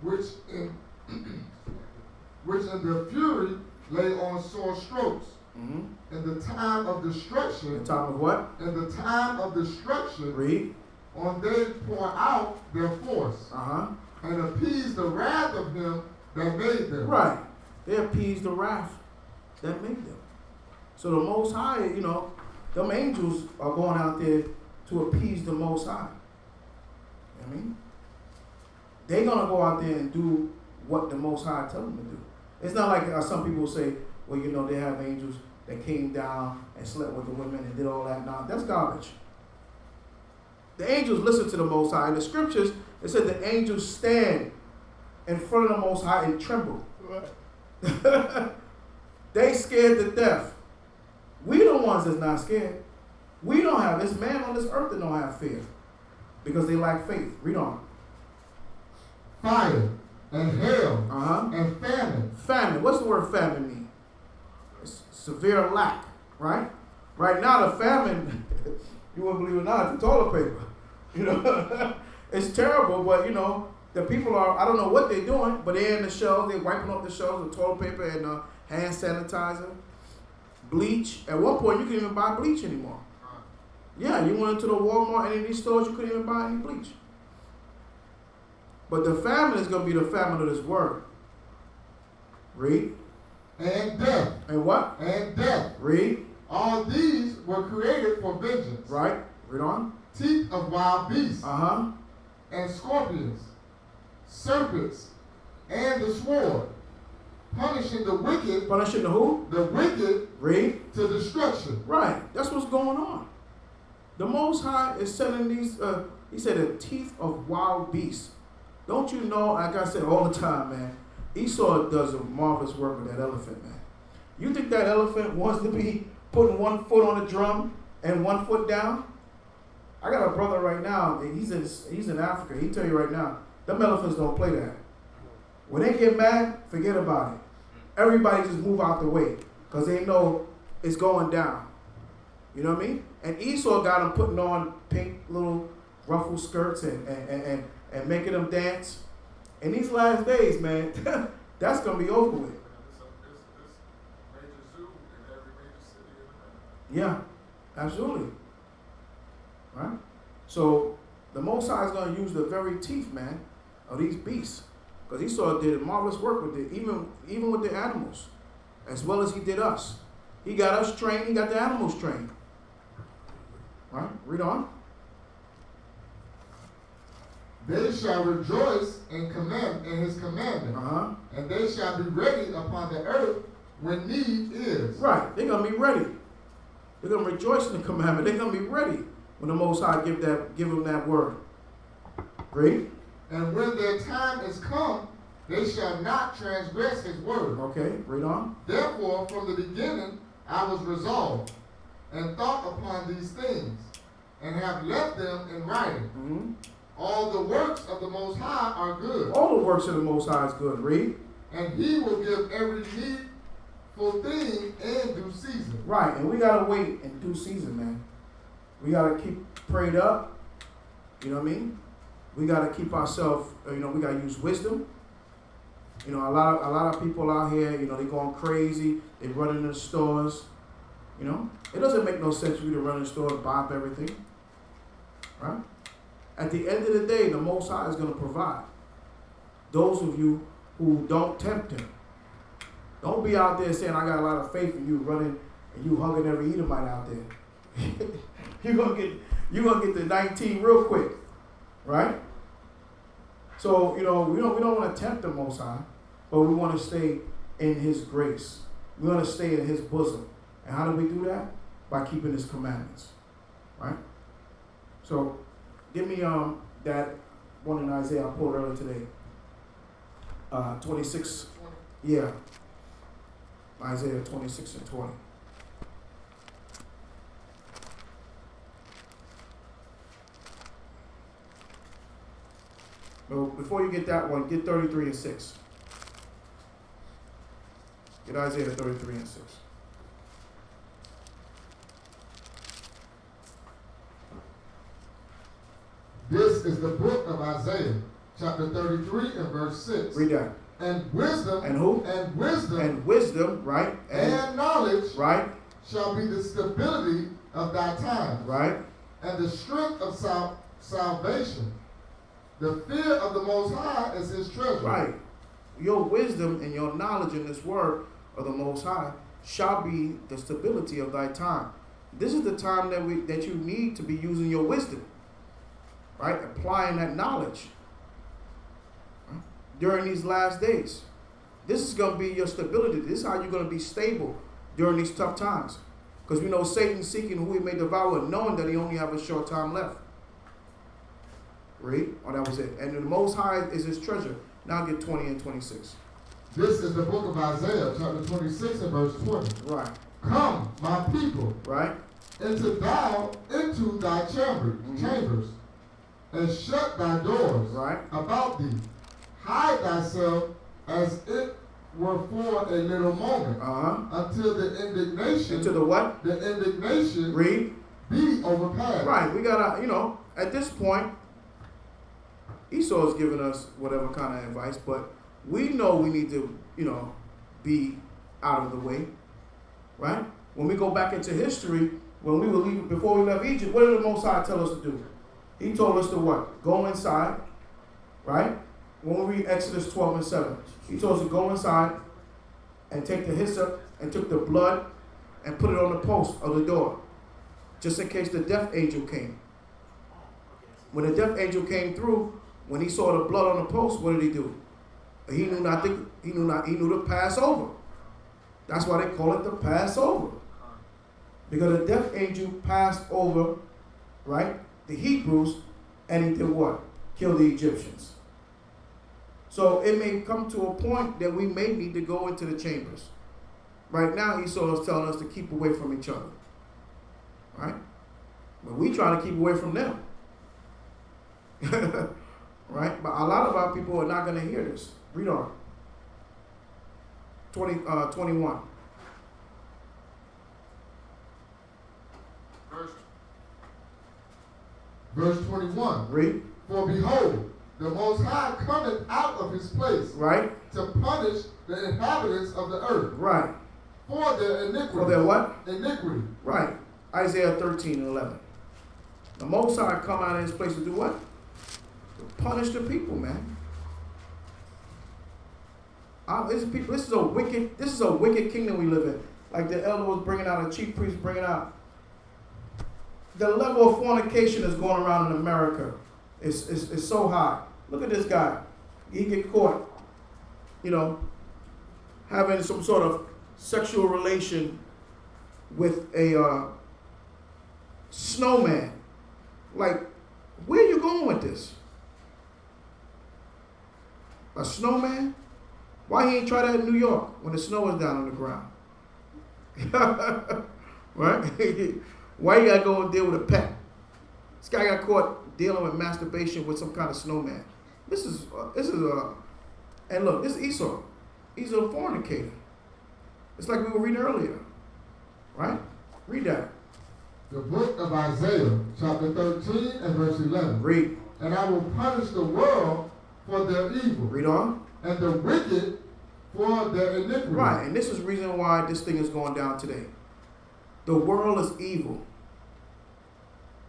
Which in their fury lay on sore strokes. Mm-hmm. In the time of destruction. On top of what? In the time of destruction. Read. On they pour out their force. And appease the wrath of Him that made them. Right. They appease the wrath that made them. So the Most High, you know, them angels are going out there to appease the Most High. You know what I mean? They're going to go out there and do what the Most High tell them to do. It's not like some people say, well, you know, they have angels that came down and slept with the women and did all that. Now, that's garbage. The angels listen to the Most High. In the scriptures, it said the angels stand in front of the Most High and tremble. Right. They scared to death. We the ones that's not scared. We don't have, this man on this earth that don't have fear. Because they lack faith. Read on. Fire and hail and famine. Famine. What's the word famine mean? It's severe lack, right? Right now the famine, you wouldn't believe it or not, it's toilet paper. You know, it's terrible, but you know, the people are, I don't know what they're doing, but they're in the shelves, they're wiping up the shelves with toilet paper and hand sanitizer, bleach. At one point, you couldn't even buy bleach anymore. Yeah, you went into the Walmart, any of these stores, you couldn't even buy any bleach. But the famine is going to be the famine of this word. Read. And death. And what? And death. Read. All these were created for vengeance. Right. Read on. Teeth of wild beasts. And scorpions, serpents, and the sword. Punishing the wicked. Punishing the who? The wicked. Read. To destruction. Right. That's what's going on. The Most High is sending these, he said, the teeth of wild beasts. Don't you know, like I said all the time, man, Esau does a marvelous work with that elephant, man. You think that elephant wants to be putting one foot on the drum and one foot down? I got a brother right now, he's in Africa. He tell you right now, them elephants don't play that. When they get mad, forget about it. Everybody just move out the way because they know it's going down. You know what I mean? And Esau got them putting on pink little ruffled skirts and making them dance. In these last days, man, that's going to be over with. Yeah, absolutely. Right? So the Most High is going to use the very teeth, man, of these beasts. Because Esau did marvelous work with it, even with the animals, as well as he did us. He got us trained, he got the animals trained. Right? Read on. They shall rejoice in his commandment, and they shall be ready upon the earth when need is. Right. They're going to be ready. They're going to rejoice in the commandment. They're going to be ready when the Most High give them that word. Read. And when their time is come, they shall not transgress his word. Okay, read on. Therefore, from the beginning I was resolved, and thought upon these things, and have left them in writing. Mm-hmm. All the works of the Most High are good. All the works of the Most High is good. Read. And he will give every needful thing in due season. Right, and we got to wait in due season, man. We got to keep prayed up. You know what I mean? We got to keep ourselves, we got to use wisdom. A lot of people out here, they going crazy. They run in the stores. It doesn't make no sense for you to run in the store and buy up everything. Right? At the end of the day, the Most High is going to provide. Those of you who don't tempt him. Don't be out there saying, I got a lot of faith in you, running and you hugging every Edomite out there. You're gonna get to 19 real quick. Right? So, we don't want to tempt the Most High, but we want to stay in his grace. We want to stay in his bosom. And how do we do that? By keeping his commandments. Right? So, give me that one in Isaiah I pulled earlier today. 26. Yeah. Isaiah 26 and 20. No, before you get that one, get 33 and 6. Get Isaiah 33 and 6. This is the book of Isaiah, chapter 33 and verse 6. Read that. And wisdom. And who? And wisdom. And wisdom, right? And knowledge. Right? Shall be the stability of thy time. Right? And the strength of salvation. The fear of the Most High is his treasure. Right. Your wisdom and your knowledge in this word of the Most High shall be the stability of thy time. This is the time that you need to be using your wisdom. Right? Applying that knowledge. Right? During these last days. This is going to be your stability. This is how you're going to be stable during these tough times. Because we know Satan seeking who he may devour, knowing that he only have a short time left. Read. Oh, that was it. And the Most High is his treasure. Now get 20 and 26. This is the book of Isaiah, chapter 26 and verse 20. Right. Come, my people. Right. Into thy chambers, and shut thy doors. Right. About thee. Hide thyself as it were for a little moment. Until the indignation. Until the what? The indignation. Read. Be overpassed. Right. We gotta, at this point, Esau is giving us whatever kind of advice, but we know we need to, be out of the way, right? When we go back into history, when we were leaving, before we left Egypt, what did the Most High tell us to do? He told us to what? Go inside, right? When we read Exodus 12 and 7, he told us to go inside and take the hyssop and took the blood and put it on the post of the door, just in case the death angel came. When the death angel came through, when he saw the blood on the post, what did he do? He knew to pass over. That's why they call it the Passover. Because the death angel passed over, right, the Hebrews, and he did what? Kill the Egyptians. So it may come to a point that we may need to go into the chambers. Right now, Esau is telling us to keep away from each other. Right? But we trying to keep away from them. Right? But a lot of our people are not going to hear this. Read on. 21. Verse 21. Read. For behold, the Most High cometh out of his place. Right. To punish the inhabitants of the earth. Right. for their iniquity. For their what? Iniquity. Right. Isaiah 13:11. The Most High come out of his place to do what? To punish the people, man. This is a wicked kingdom we live in. Like the elder was bringing out, a chief priest bringing out. The level of fornication that's going around in America is so high. Look at this guy. He get caught, having some sort of sexual relation with a snowman. Like, where are you going with this? A snowman? Why he ain't try that in New York when the snow was down on the ground? Right? Why you gotta go and deal with a pet? This guy got caught dealing with masturbation with some kind of snowman. This is and look, this is Esau. He's a fornicator. It's like we were reading earlier, right? Read that. The book of Isaiah, chapter 13 and verse 11. Read. And I will punish the world for their evil. Read on. And the wicked for their iniquity. Right, and this is the reason why this thing is going down today. The world is evil,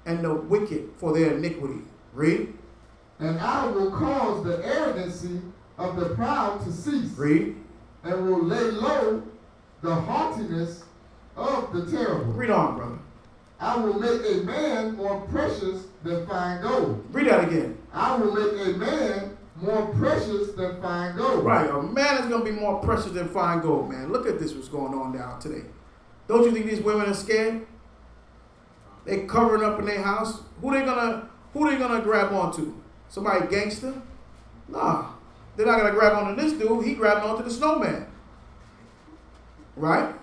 and the wicked for their iniquity. Read. And I will cause the arrogancy of the proud to cease. Read. And will lay low the haughtiness of the terrible. Read on, brother. I will make a man more precious than fine gold. Read that again. I will make a man more precious than fine gold. Right, a man is going to be more precious than fine gold, man. Look at this, what's going on down today. Don't you think these women are scared? They covering up in their house. Who they gonna grab onto? Somebody gangster? Nah, they're not gonna grab onto this dude. He grabbed onto the snowman. Right?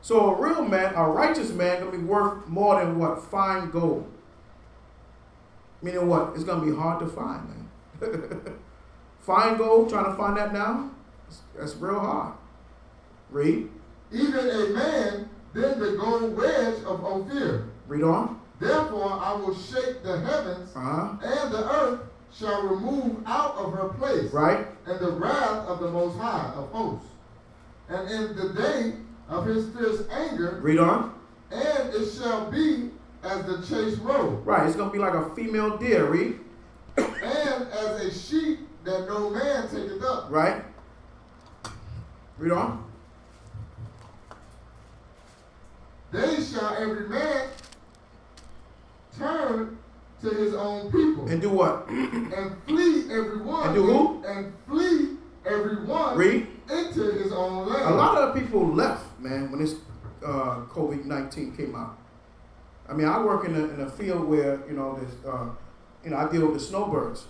So a real man, a righteous man, gonna be worth more than what? Fine gold. Meaning what? It's gonna be hard to find, man. Fine gold, trying to find that now? That's real hard. Read. Even a man than the gold wedge of Ophir. Read on. Therefore I will shake the heavens, and the earth shall remove out of her place. Right. And the wrath of the Most High of hosts. And in the day of his fierce anger. Read on. And it shall be as the chase roe. Right, it's going to be like a female deer. Read. And as a sheep that no man taketh up. Right. Read on. They shall every man turn to his own people. And do what? And flee every one. And do who? And flee every one. Read. Into his own land. A lot of the people left, man, when this COVID-19 came out. I mean, I work in a field where, there's, I deal with the snowbirds.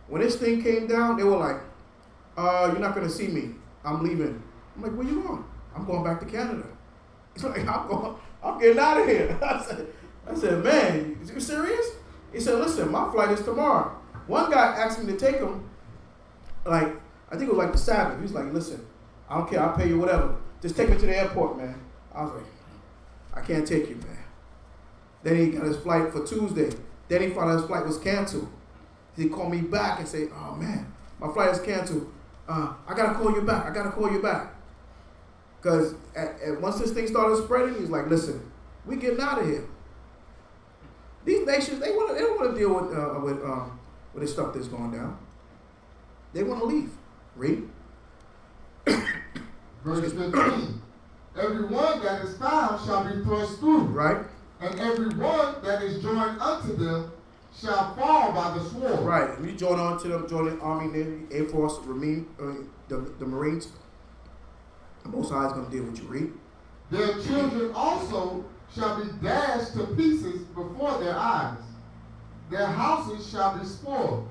When this thing came down, they were like, you're not going to see me. I'm leaving. I'm like, where you going? I'm going back to Canada. He's like, I'm getting out of here. I said, man, is you serious? He said, listen, my flight is tomorrow. One guy asked me to take him, like, I think it was like the Sabbath. He was like, listen, I don't care, I'll pay you whatever. Just take me to the airport, man. I was like, I can't take you, man. Then he got his flight for Tuesday. Then he found out his flight was canceled. He called me back and said, oh man, my flight is canceled. I gotta call you back. Because once this thing started spreading, he's like, listen, we getting out of here. These nations, they don't want to deal with this stuff that's going down. They want to leave. Read. Verse 15. Every one that is found shall be thrust through. Right. And every one that is joined unto them shall fall by the sword. Right. If you join on to them, join the Army, Navy, Air Force, the Marines, the Most High is going to deal with you. Read. Their children also shall be dashed to pieces before their eyes. Their houses shall be spoiled,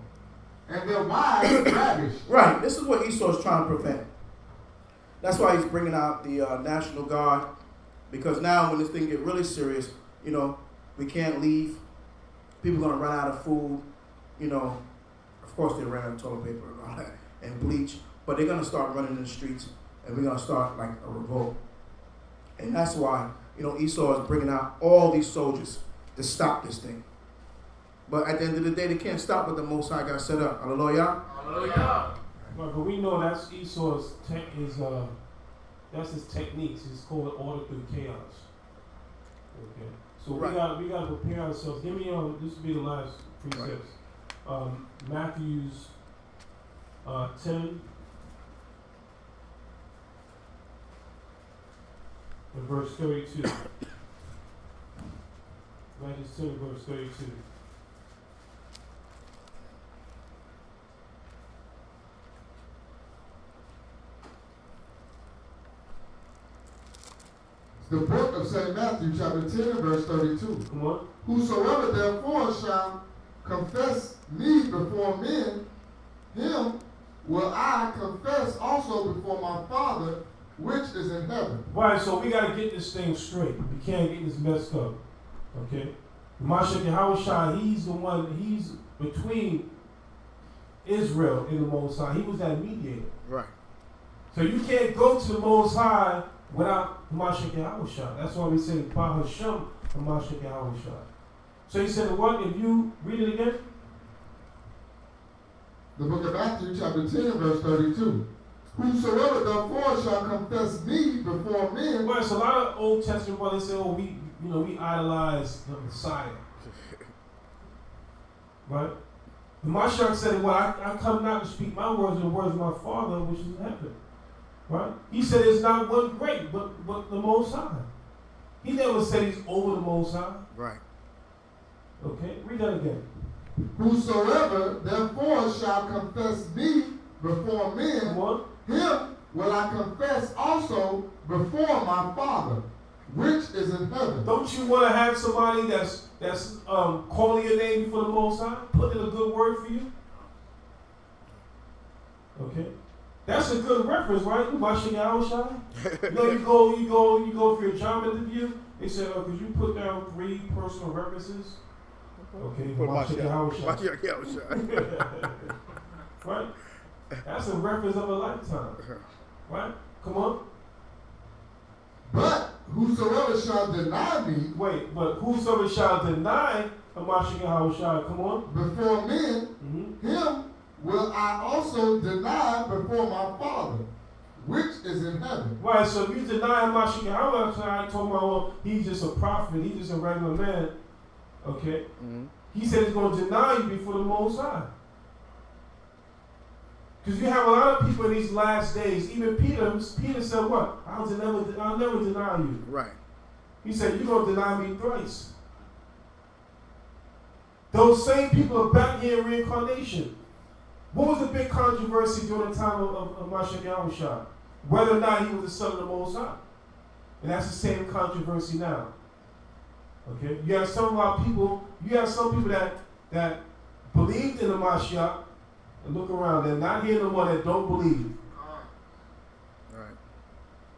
and their wives ravished. Right. This is what Esau is trying to prevent. That's why he's bringing out the National Guard, because now when this thing get really serious, we can't leave. People are going to run out of food. Of course they ran out of toilet paper and all that, and bleach, but they're going to start running in the streets, and we're going to start like a revolt. And that's why, Esau is bringing out all these soldiers to stop this thing. But at the end of the day, they can't stop what the Most High got set up. Hallelujah. Hallelujah. But we know that's Esau's That's his techniques. It's called order through chaos. Okay. So Right. we gotta prepare ourselves. Give me this will be the last precepts. Matthew's 10 and verse 32. Matthew's 10 verse 32. The book of St. Matthew, chapter 10, and verse 32. Come on. Whosoever therefore shall confess me before men, him will I confess also before my Father which is in heaven. Right, so we gotta get this thing straight. We can't get this messed up. Okay? Mashiach Yahushua, he's the one, he's between Israel and the Most High. He was that mediator. Right. So you can't go to the Most High without Mashiach Yahushua. That's why we say Bahasham and Mashiach Yahushua. So he said what? If you read it again? The book of Matthew, chapter 10, and verse 32. Whosoever therefore shall confess me before men. Well, it's a lot of Old Testament brothers say, oh, we idolize the Messiah. Right? The Mashiach said, well, I come not to speak my words, the words of my Father which is in heaven. Right? He said there's not one great, but the Most High. He never said he's over the Most High. Right. Okay? Read that again. Whosoever therefore shall confess me before men, Come on. him will I confess also before my Father, which is in heaven. Don't you want to have somebody that's calling your name before the Most High, putting in a good word for you? Okay, that's a good reference, right? Mashiach Yahushua. You go for your job interview. They said, "Oh, could you put down 3 personal references?" Okay, Put Mashiach Mashiach Yahushua. Right? That's a reference of a lifetime. Right? Come on. But whosoever shall deny me Wait, but whosoever shall deny a Mashiach Yahushua, come on. before men, Mm-hmm. him will I also deny before my Father, which is in heaven. Right, so if you deny Mashiach Yahushua, I told my own, he's just a prophet, he's just a regular man. Okay? Mm-hmm. He said he's going to deny you before the Most High. Because you have a lot of people in these last days. Even Peter said what? I'll never deny you. Right. He said, you're going to deny me thrice. Those same people are back here in reincarnation. What was the big controversy during the time of Mashiach Yahushua? Whether or not he was the son of the Most High. And that's the same controversy now. Okay? You have some people that believed in the Mashiach, and look around, they're not here no more that don't believe. Right.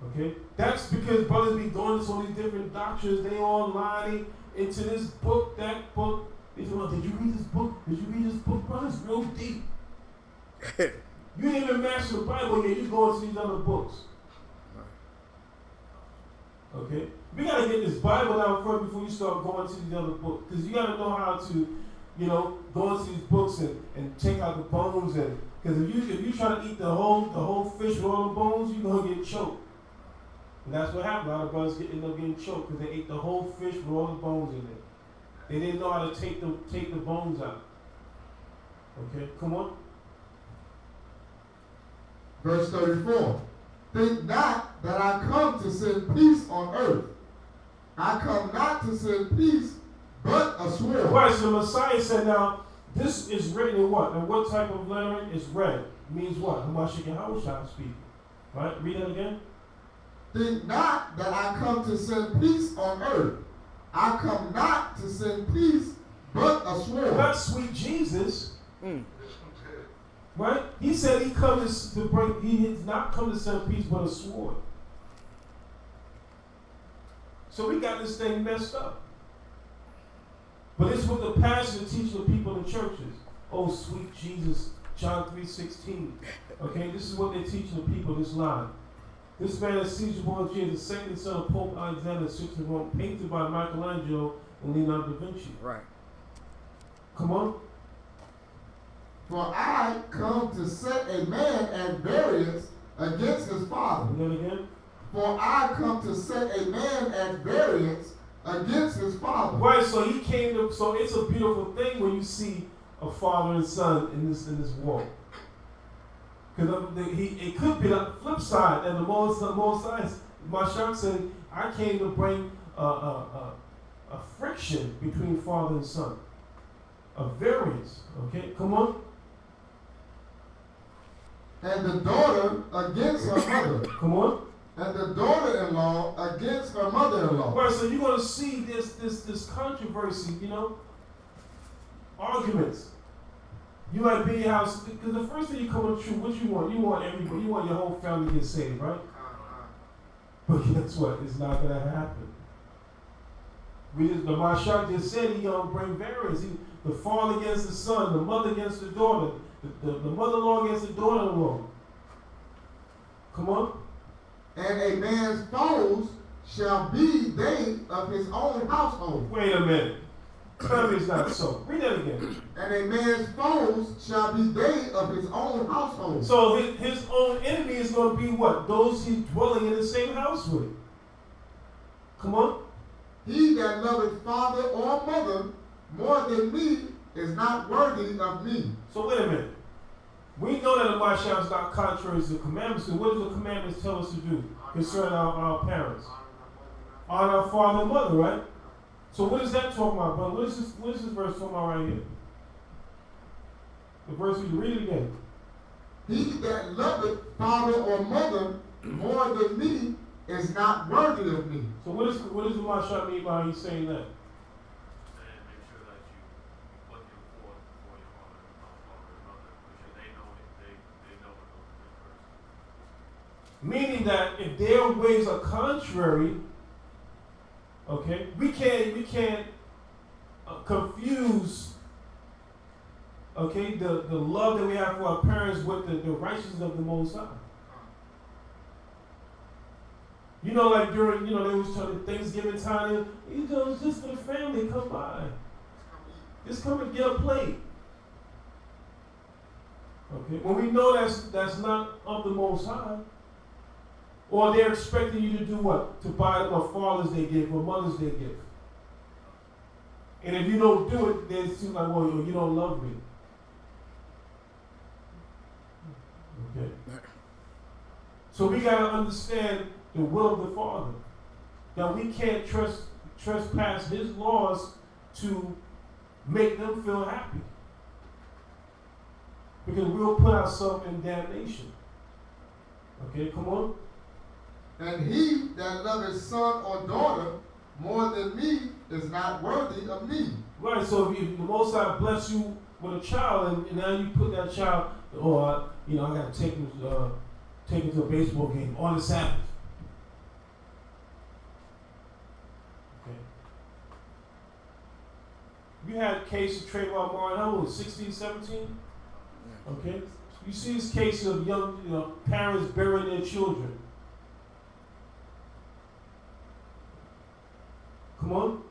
Okay? That's because brothers be going to all these different doctrines, they all lying into this book, that book. They say, well, did you read this book? Did you read this book, brother? It's real deep. You didn't even master the Bible yet, you go into these other books. Okay? We gotta get this Bible out first before you start going to these other books. Because you gotta know how to, go into these books and take out the bones, and because if you try to eat the whole fish with all the bones, you're gonna get choked. And that's what happened. A lot of brothers end up getting choked because they ate the whole fish with all the bones in it. They didn't know how to take the bones out. Okay, come on. Verse 34. Think not that I come to send peace on earth. I come not to send peace, but a sword. Right, so the Messiah said, now, this is written in what? And what type of lettering is red? It means what? Mashiach Yahushua speaking. Right? Read that again. Think not that I come to send peace on earth. I come not to send peace, but a sword. Not sweet Jesus. Mm. Right? He said he comes to bring, he has not come to send peace, but a sword. So we got this thing messed up. But it's what the pastor teaches the people in churches. Oh, sweet Jesus, John 3:16. Okay, this is what they're teaching the people, this line. This man is Caesar Borgia, the second son of Pope Alexander VI of Rome, painted by Michelangelo and Leonardo da Vinci. Right. Come on. For I come to set a man at variance against his father, And then again. For I come to set a man at variance against his father. Right, so he came to, so it's a beautiful thing when you see a father and son in this walk. Because it could be the flip side, and the most sides. Mashak said, I came to bring a friction between father and son, a variance. Okay, come on. And the daughter against her mother. Come on. And the daughter-in-law against her mother-in-law. Right, so you're gonna see this controversy, arguments. You might be in your house because the first thing you come to truth, what you want? You want everybody, you want your whole family to get saved, right? But guess what? It's not gonna happen. The Mashak just said he gonna bring variance. The father against the son, the mother against the daughter, the mother-in-law against the daughter-in-law. Come on. And a man's foes shall be they of his own household. Wait a minute. Tell me it's not so. Read that again. And a man's foes shall be they of his own household. So his own enemy is going to be what? Those he's dwelling in the same house with. Come on. He that loveth father or mother more than me is not worthy of me. So wait a minute. We know that the Mashal is not contrary to the commandments. So what do the commandments tell us to do concerning our parents? Honor our father and mother, right? So what is that talking about, brother? What is this verse talking about right here? The verse, you read it again. He that loveth father or mother more than me is not worthy of me. So what does the Mashal mean by he's saying that? Make sure that you put him forth before your father and mother, because they know it, they know it of the person. Meaning that if their ways are contrary, okay, we can't confuse, okay, the love that we have for our parents with the righteousness of the Most High. Like during, they was telling Thanksgiving time, it's just for the family, come by. Just come and get a plate. Okay, when we know that's not of the Most High, or they're expecting you to do what? To buy them a Father's Day gift or Mother's Day gift. And if you don't do it, they seem like, well, you don't love me. Okay. So we got to understand the will of the Father. That we can't trespass His laws to make them feel happy. Because we'll put ourselves in damnation. Okay, come on. And he that loveth son or daughter more than me is not worthy of me. Right, so if the Most High bless you with a child, and now you put that child, I got to take him to a baseball game on the Sabbath. Okay. You had a case of Trayvon Martin, how old, 16, 17? Okay. You see this case of young, parents burying their children. Come on.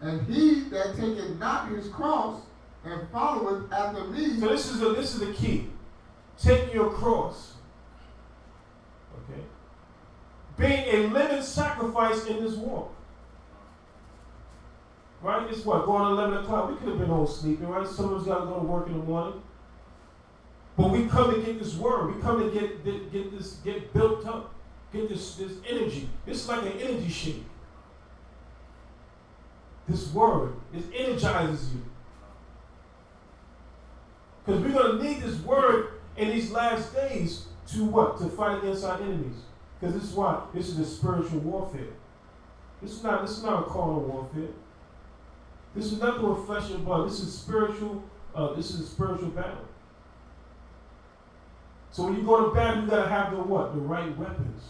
And he that taketh not his cross and followeth after me. So this is the key. Taking your cross. Okay. Being a living sacrifice in this walk. Right? It's what? Going at 11 o'clock. We could have been home sleeping, right? Some of us got to go to work in the morning. But we come to get this word. We come to get built up. Get this energy. It's like an energy shake. This word, it energizes you. Because we're going to need this word in these last days to what? To fight against our enemies. Because this is why. This is a spiritual warfare. This is not a carnal warfare. This is not through flesh and blood. This is spiritual. This is a spiritual battle. So when you go to battle, you got to have the what? The right weapons.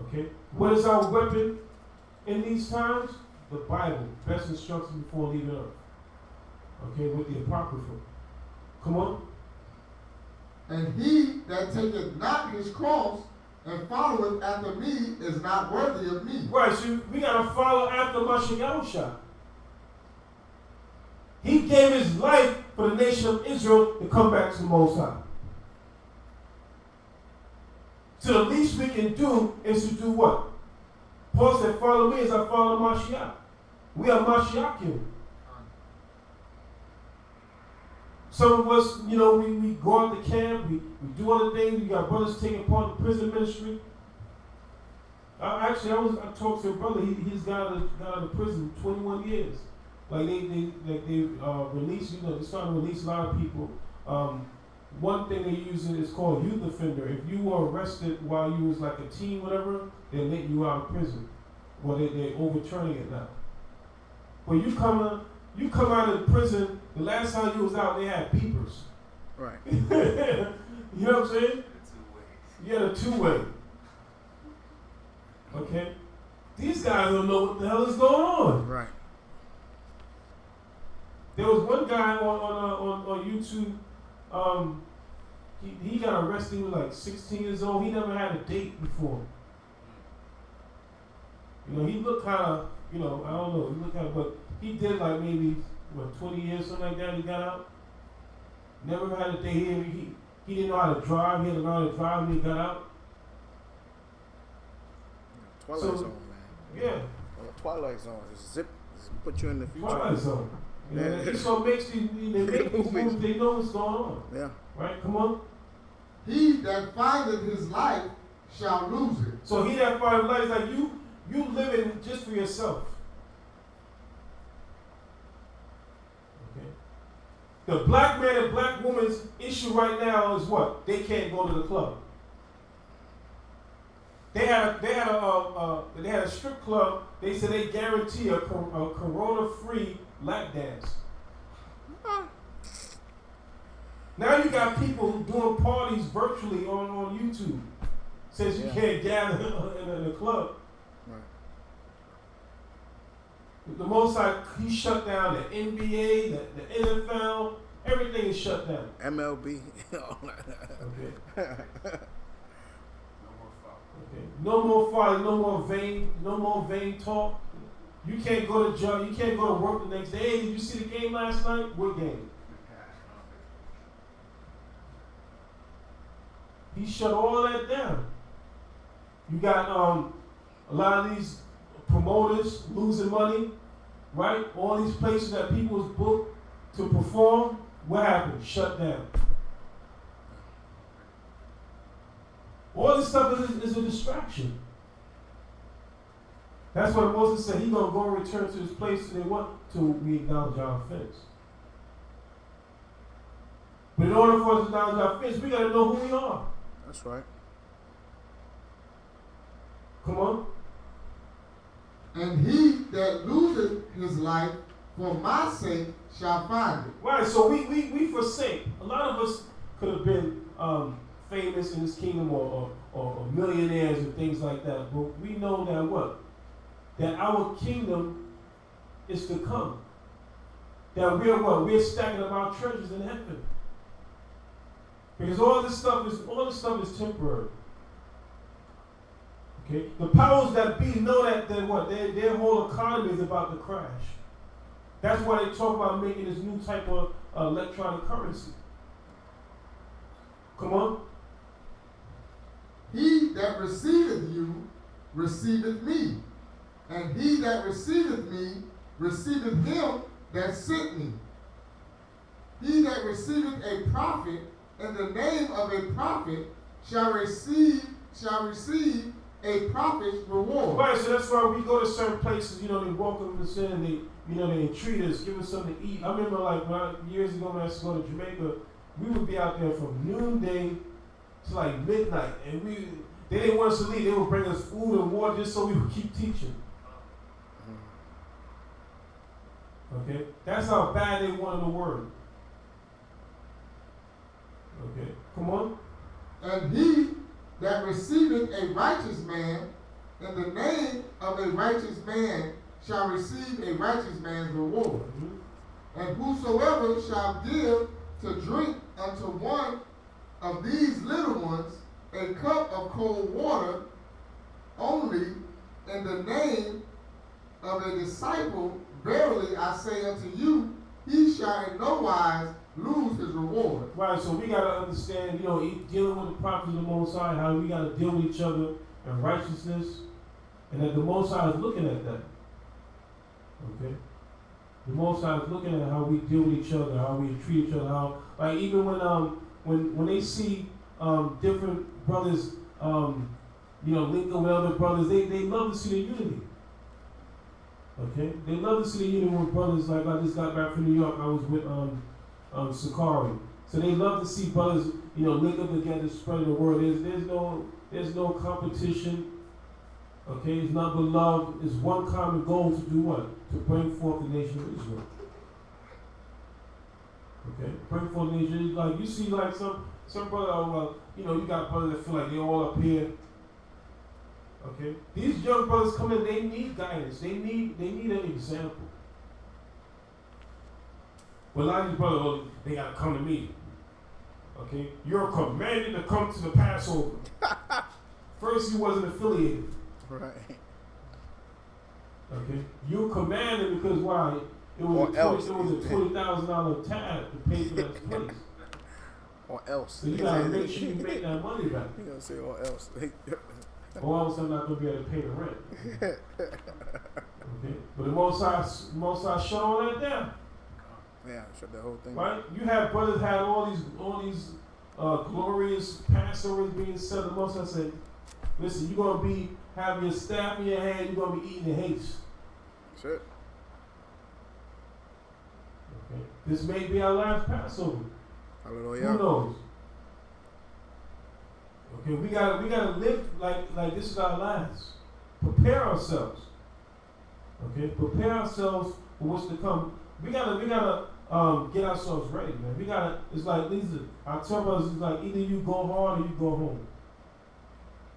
Okay? What is our weapon in these times? The Bible, best instruction before leaving earth. Okay, with the Apocrypha. Come on. And he that taketh not his cross and followeth after me is not worthy of me. Right, so we got to follow after Mashiach. He gave his life for the nation of Israel to come back to the Most High. So the least we can do is to do what? Paul said, follow me as I follow Mashiach. We are Mashiachian. Some of us, we go out to camp, we do other things. We got brothers taking part in the prison ministry. I talked to a brother. He's got out of prison 21 years. Like they release, they starting to release a lot of people. One thing they use is called youth offender. If you were arrested while you was like a teen, whatever, they let you out of prison. Well, they're overturning it now. But you come out of prison. The last time you was out, they had peepers. Right. You know what I'm saying? You had a two-way. Okay? These guys don't know what the hell is going on. Right. There was one guy on YouTube. He got arrested. He was like 16 years old. He never had a date before. He looked kind of, I don't know. He looked kind of, but he did like maybe 20 years, something like that. He got out. Never had a date. He didn't know how to drive. He had to learn how to drive when he got out. Twilight Zone, man. Yeah. Well, Twilight Zone. Just put you in the future. Twilight Zone. Yeah. So makes these movies, they know what's going on. Yeah. Right? Come on. He that findeth his life shall lose it. So he that findeth life is like you living just for yourself. Okay. The black man and black woman's issue right now is what? They can't go to the club. They had a strip club. They said they guarantee a corona-free lap dance. Now you got people doing parties virtually on YouTube. Says you can't gather in a club. Right. The most he shut down the NBA, the NFL, everything is shut down. MLB. Okay. No more fighting, no more vain talk. You can't go to job, you can't go to work the next day. Hey, did you see the game last night? What game? He shut all that down. You got a lot of these promoters losing money, right? All these places that people was booked to perform, what happened? Shut down. All this stuff is a distraction. That's what Moses said. He's going to go and return to his place and they want to we acknowledge our offense. But in order for us to acknowledge our offense, we got to know who we are. That's right. Come on. And he that loseth his life for my sake shall find it. Right, so we forsake. A lot of us could have been famous in this kingdom or millionaires and things like that. But we know that what? That our kingdom is to come. That we're what? We're stacking up our treasures in heaven. Because all this stuff is temporary. Okay? The powers that be know that their whole economy is about to crash. That's why they talk about making this new type of electronic currency. Come on. He that receiveth you receiveth me, and he that receiveth me receiveth him that sent me. He that receiveth a prophet in the name of a prophet shall receive a prophet's reward. Right, so that's why we go to certain places, they welcome us in, they treat us, give us something to eat. I remember years ago when I used to go to Jamaica, we would be out there from noonday to like midnight, and they didn't want us to leave. They would bring us food and water just so we would keep teaching. Okay? That's how bad they wanted the word. Okay, come on. And he that receiveth a righteous man in the name of a righteous man shall receive a righteous man's reward. Mm-hmm. And whosoever shall give to drink unto one of these little ones a cup of cold water only in the name of a disciple, verily I say unto you, he shall in no wise lose his reward. Right, so we got to understand, dealing with the prophets of the Most High, how we got to deal with each other in righteousness, and that the Most High is looking at that. Okay? The Most High is looking at how we deal with each other, how we treat each other, how, like, even when they see different brothers, linked with other brothers, they love to see the unity. Okay? They love to see the unity with brothers. Like, I just got back from New York, I was with Sakari. So they love to see brothers, link up together, spreading the word. There's no competition. Okay, it's not but love. It's one common goal to do what? To bring forth the nation of Israel. Okay, bring forth the nation. Like you see, like some brother, you got brothers that feel like they're all up here. Okay, these young brothers come in. They need guidance. They need an example. But a lot of these brothers, they gotta come to me. Okay, you're commanded to come to the Passover. First, he wasn't affiliated. Right. Okay, you're commanded because why? It was a $20,000 tab to pay for that place. Or else. So you gotta make sure you make that money back. You gonna say or else? Or else I'm not gonna be able to pay the rent. Okay, but the Most High shut all that down. Yeah, shut the whole thing. Right? You have brothers had all these glorious Passovers being said. The Most High said, listen, you're gonna have your staff in your hand. You're gonna be eating in haste. Shit. Okay. This may be our last Passover. Hallelujah. Who knows? Okay, we gotta live like this is our last. Prepare ourselves. Okay, prepare ourselves for what's to come. We gotta get ourselves ready, man. It's like I tell brothers, it's like either you go hard or you go home.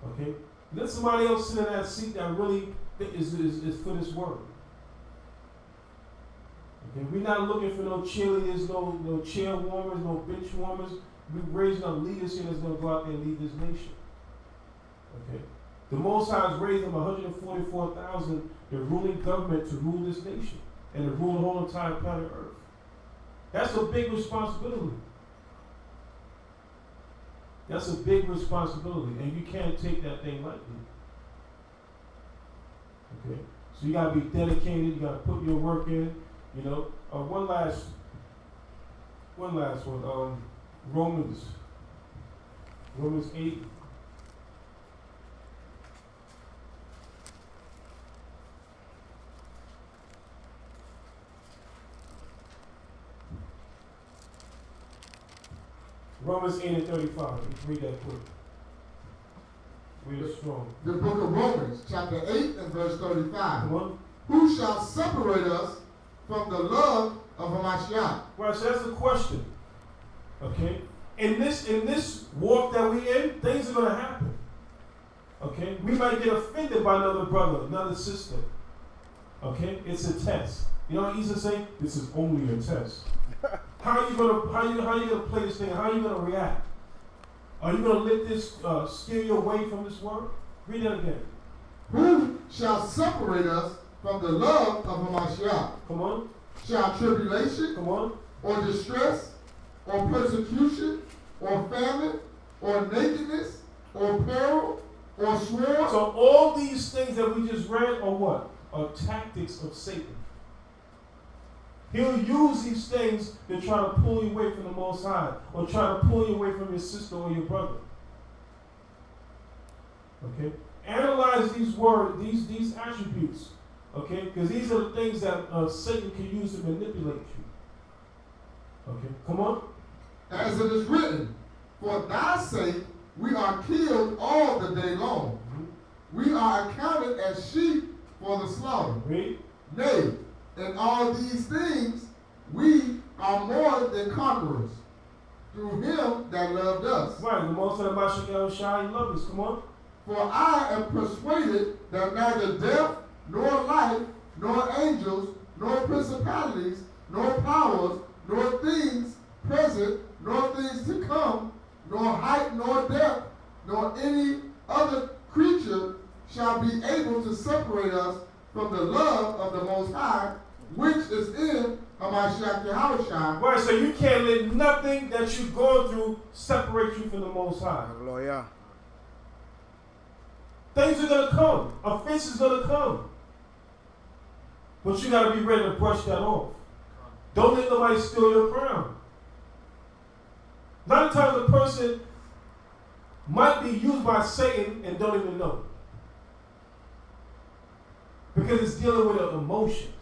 Okay, let somebody else sit in that seat that really is for this word. Okay, we're not looking for no cheerleaders, no chair warmers, no bench warmers. We're raising up leaders here that's going to go out there and lead this nation. Okay, the Most High has raised them 144,000, the ruling government, to rule this nation and to rule the whole entire planet Earth. That's a big responsibility. That's a big responsibility, and you can't take that thing lightly. Okay, so you got to be dedicated. You got to put your work in. One last one. Romans 8. Romans 8 and 35. Let's read that quick. Read it strong. The book of Romans, chapter 8 and verse 35. Come on. Who shall separate us from the love of Hamashiach? Right, so that's the question. Okay? In this walk that we're in, things are going to happen. Okay? We might get offended by another brother, another sister. Okay? It's a test. You know what Isa saying? This is only a test. How are you gonna play this thing? How are you gonna react? Are you gonna let this steer you away from this word? Read that again. Who shall separate us from the love of Hamashiach? Come on. Shall tribulation, Come on. or distress, or persecution, or famine, or nakedness, or peril, or sword? So all these things that we just read are what? Are tactics of Satan. He'll use these things to try to pull you away from the Most High, or try to pull you away from your sister or your brother. Okay? Analyze these words, these attributes. Okay? Because these are the things that Satan can use to manipulate you. Okay? Come on. As it is written, for thy sake we are killed all the day long. Mm-hmm. We are accounted as sheep for the slaughter. Read. Nay, in all these things we are more than conquerors through him that loved us. Right, the Most High Mashiach loved us. Come on. For I am persuaded that neither death, nor life, nor angels, nor principalities, nor powers, nor things present, nor things to come, nor height, nor depth, nor any other creature shall be able to separate us from the love of the Most High, which is in Hamashiach Yahushua. Right, so you can't let nothing that you've gone through separate you from the Most High. Hallelujah. Things are going to come. Offense is going to come. But you got to be ready to brush that off. Don't let nobody steal your crown. A lot of times a person might be used by Satan and don't even know. Because it's dealing with emotions.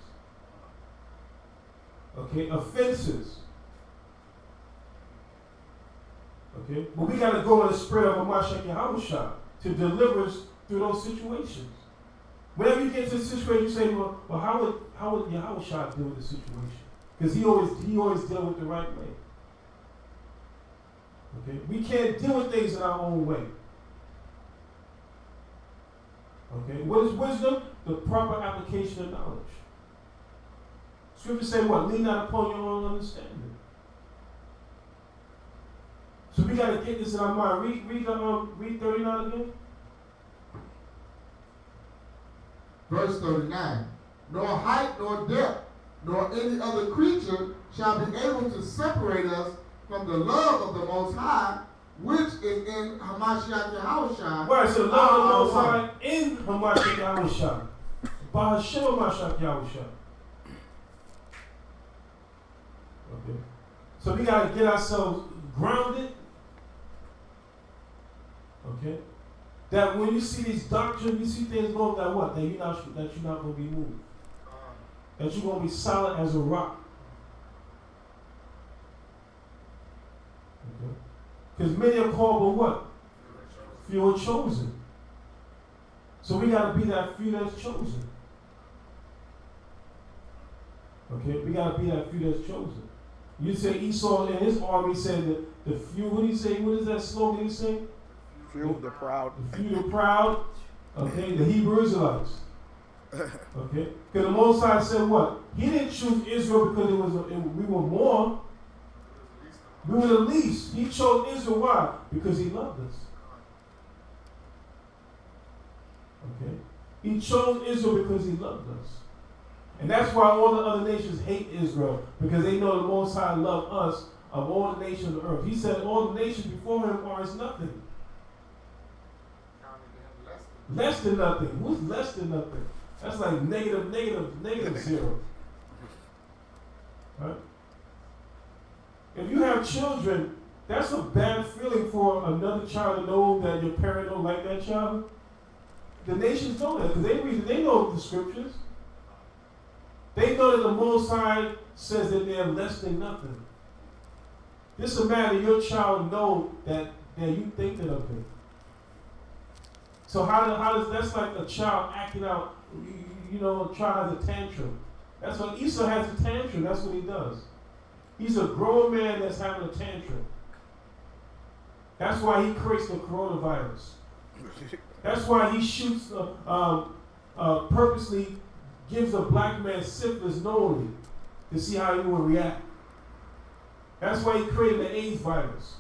Okay, offenses. Okay, but we got to go in the spirit of Hamashiach Yahushua to deliver us through those situations. Whenever you get to a situation, you say, well, how would Yahushua deal with the situation? Because he always dealt with the right way. Okay, we can't deal with things in our own way. Okay, what is wisdom? The proper application of knowledge. Scripture say what? Lean not upon your own understanding. So we got to get this in our mind. Read 39 again. Verse 39. Nor height nor depth nor any other creature shall be able to separate us from the love of the Most High, which is in Hamashiach Yahushua. Right, so the love of the Most High in Hamashiach Yahushua. By Hashem Hamashiach Yahushua. Okay. So we got to get ourselves grounded. Okay. That when you see these doctrines, you see things going that what? That you're not going to be moved. That you're going to be solid as a rock. Okay. Because many are called, but what? Few are chosen. So we got to be that few that's chosen. Okay, we got to be that few that's chosen. You say Esau and his army said that the few, what did he say? What is that slogan he say? Few the proud. The few the proud. Okay, the Hebrew Israelites. Okay, because the Most High said what? He didn't choose Israel because we were more. We were the least. He chose Israel. Why? Because he loved us. Okay, he chose Israel because he loved us. And that's why all the other nations hate Israel, because they know the Most High loved us of all the nations of the earth. He said all the nations before him are as nothing. Less than nothing. Who's less than nothing? That's like negative zero. Right? If you have children, that's a bad feeling for another child to know that your parent don't like that child. The nations know that because they know the scriptures. They know that the Most High says that they're less than nothing. This is a matter your child know that you think that of him. So how does that's like a child acting out? A child has a tantrum. That's what Esau has a tantrum. That's what he does. He's a grown man that's having a tantrum. That's why he creates the coronavirus. That's why he shoots purposely. Gives a black man syphilis knowingly to see how he will react. That's why he created the AIDS virus.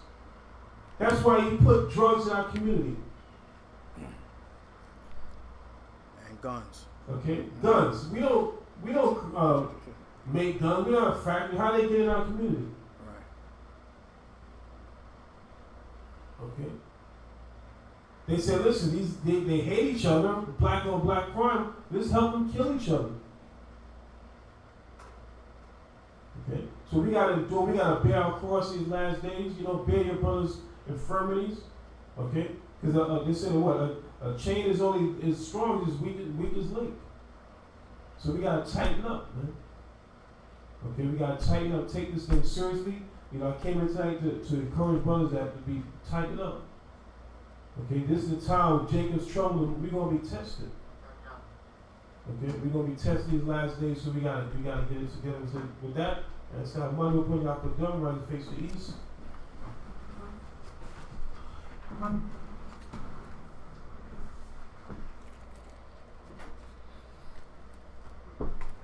That's why he put drugs in our community. And guns. Okay, guns. We don't make guns. We don't have a factory. How they get in our community? Right. Okay. They said, listen, they hate each other, black on black crime. Let's help them kill each other. Okay? So we gotta bear our cross these last days, bear your brother's infirmities. Okay? Because they said what? A chain is only as strong as weak as link. So we gotta tighten up, man. Okay, we gotta tighten up, take this thing seriously. I came in tonight to encourage brothers that to be tightened up. Okay, this is the time of Jacob's trouble. We're gonna be tested. Okay, we're gonna be tested these last days, so we gotta get it together. So with that, that's how money we're putting out the dome right to face the east.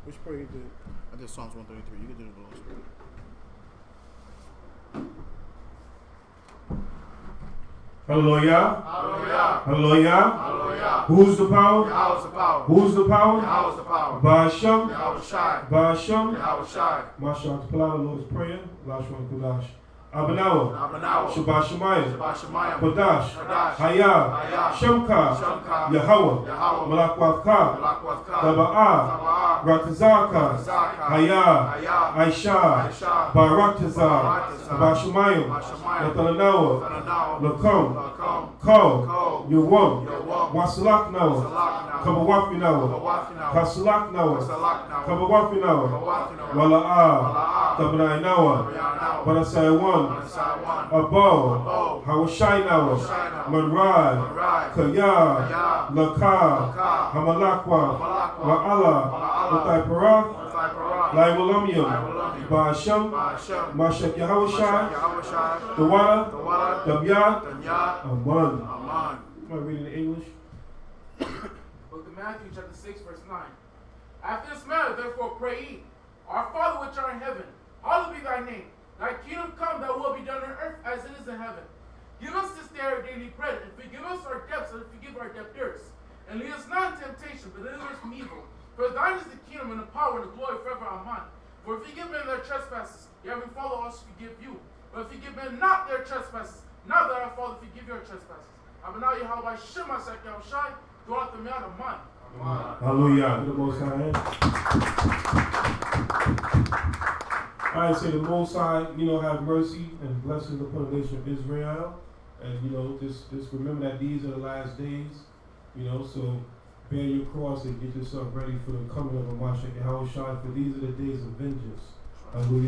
Which prayer you did? I did Psalms 133. You can do the Lord's Prayer. Hallelujah. Hallelujah. Hallelujah. Hallelujah. Who's the power? Yahweh's the power. Who's the power? Yahweh's the power. Ba'asham. Yahweh Shai. Ba'asham. Yahweh Shai. Mashallah, to pull out the Lord's Prayer. Lashwan Kudash. Abanawa. Abanawa. Shabbat Shemayim. Shabbat Shemayim. Kodash. Kodash. Haya. Haya. Shemka. Shemka. Yahweh. Yahweh. Malakwavka. Malakwavka. Taba'ah. Taba'ah. Ratazaka. Ratazaka. Haya. Haya. Aisha. Aisha. Baraktaza. Baraktaza. Shabbat Shemayim. Bashamayim. Natalanawa. Tananawa. Lakum. Lakum. Ko. Ko. Yawam. Yawam. Wasalaknawa. Wasalaknawa. Kabawafinawa. Kawafinawa. Kasalaknawa. Kasalaknawa. Kabawafinawa. Kawafinawa. Wala'ah. Wala'ah. Tabra'inawa. Tabra'inawa. Barasaiwan. Barasaiwan. Abo. Abo. Hawashainawa. Hawashainawa. Manrad. Manrad. Kaya. Kaya. Laka. Laka. Hamalakwa. Hamalakwa. Wa'ala. Wa'ala. Lataiparah. Lataiparah. Laiwalamyam. Laiwalamyam. Ba'asham. Ba'asham. Mashak Yahushai. Yahweh Shai. Dawada. Dawada. Dabyat. Danyat. Aman. Aman. Am I reading in English? Book of Matthew, chapter 6, verse 9. After this manner, therefore, pray ye, Our Father which art in heaven, hallowed be thy name. Thy kingdom come, thy will be done on earth as it is in heaven. Give us this day our daily bread, and forgive us our debts as we forgive our debtors. And lead us not into temptation, but deliver us from evil. For thine is the kingdom and the power and the glory forever. Amen. For if you give men their trespasses, ye have follow us forgive you. But if you give men not their trespasses, now that our Father forgive your trespasses. Abinah Yahweh Shema Sakyav Shai, throughout the man of man. Hallelujah. To the Most High. I say the Most High, have mercy and blessings upon the nation of Israel. And, just remember that these are the last days. So bear your cross and get yourself ready for the coming of a Mashiach Yahushua, for these are the days of vengeance. Hallelujah.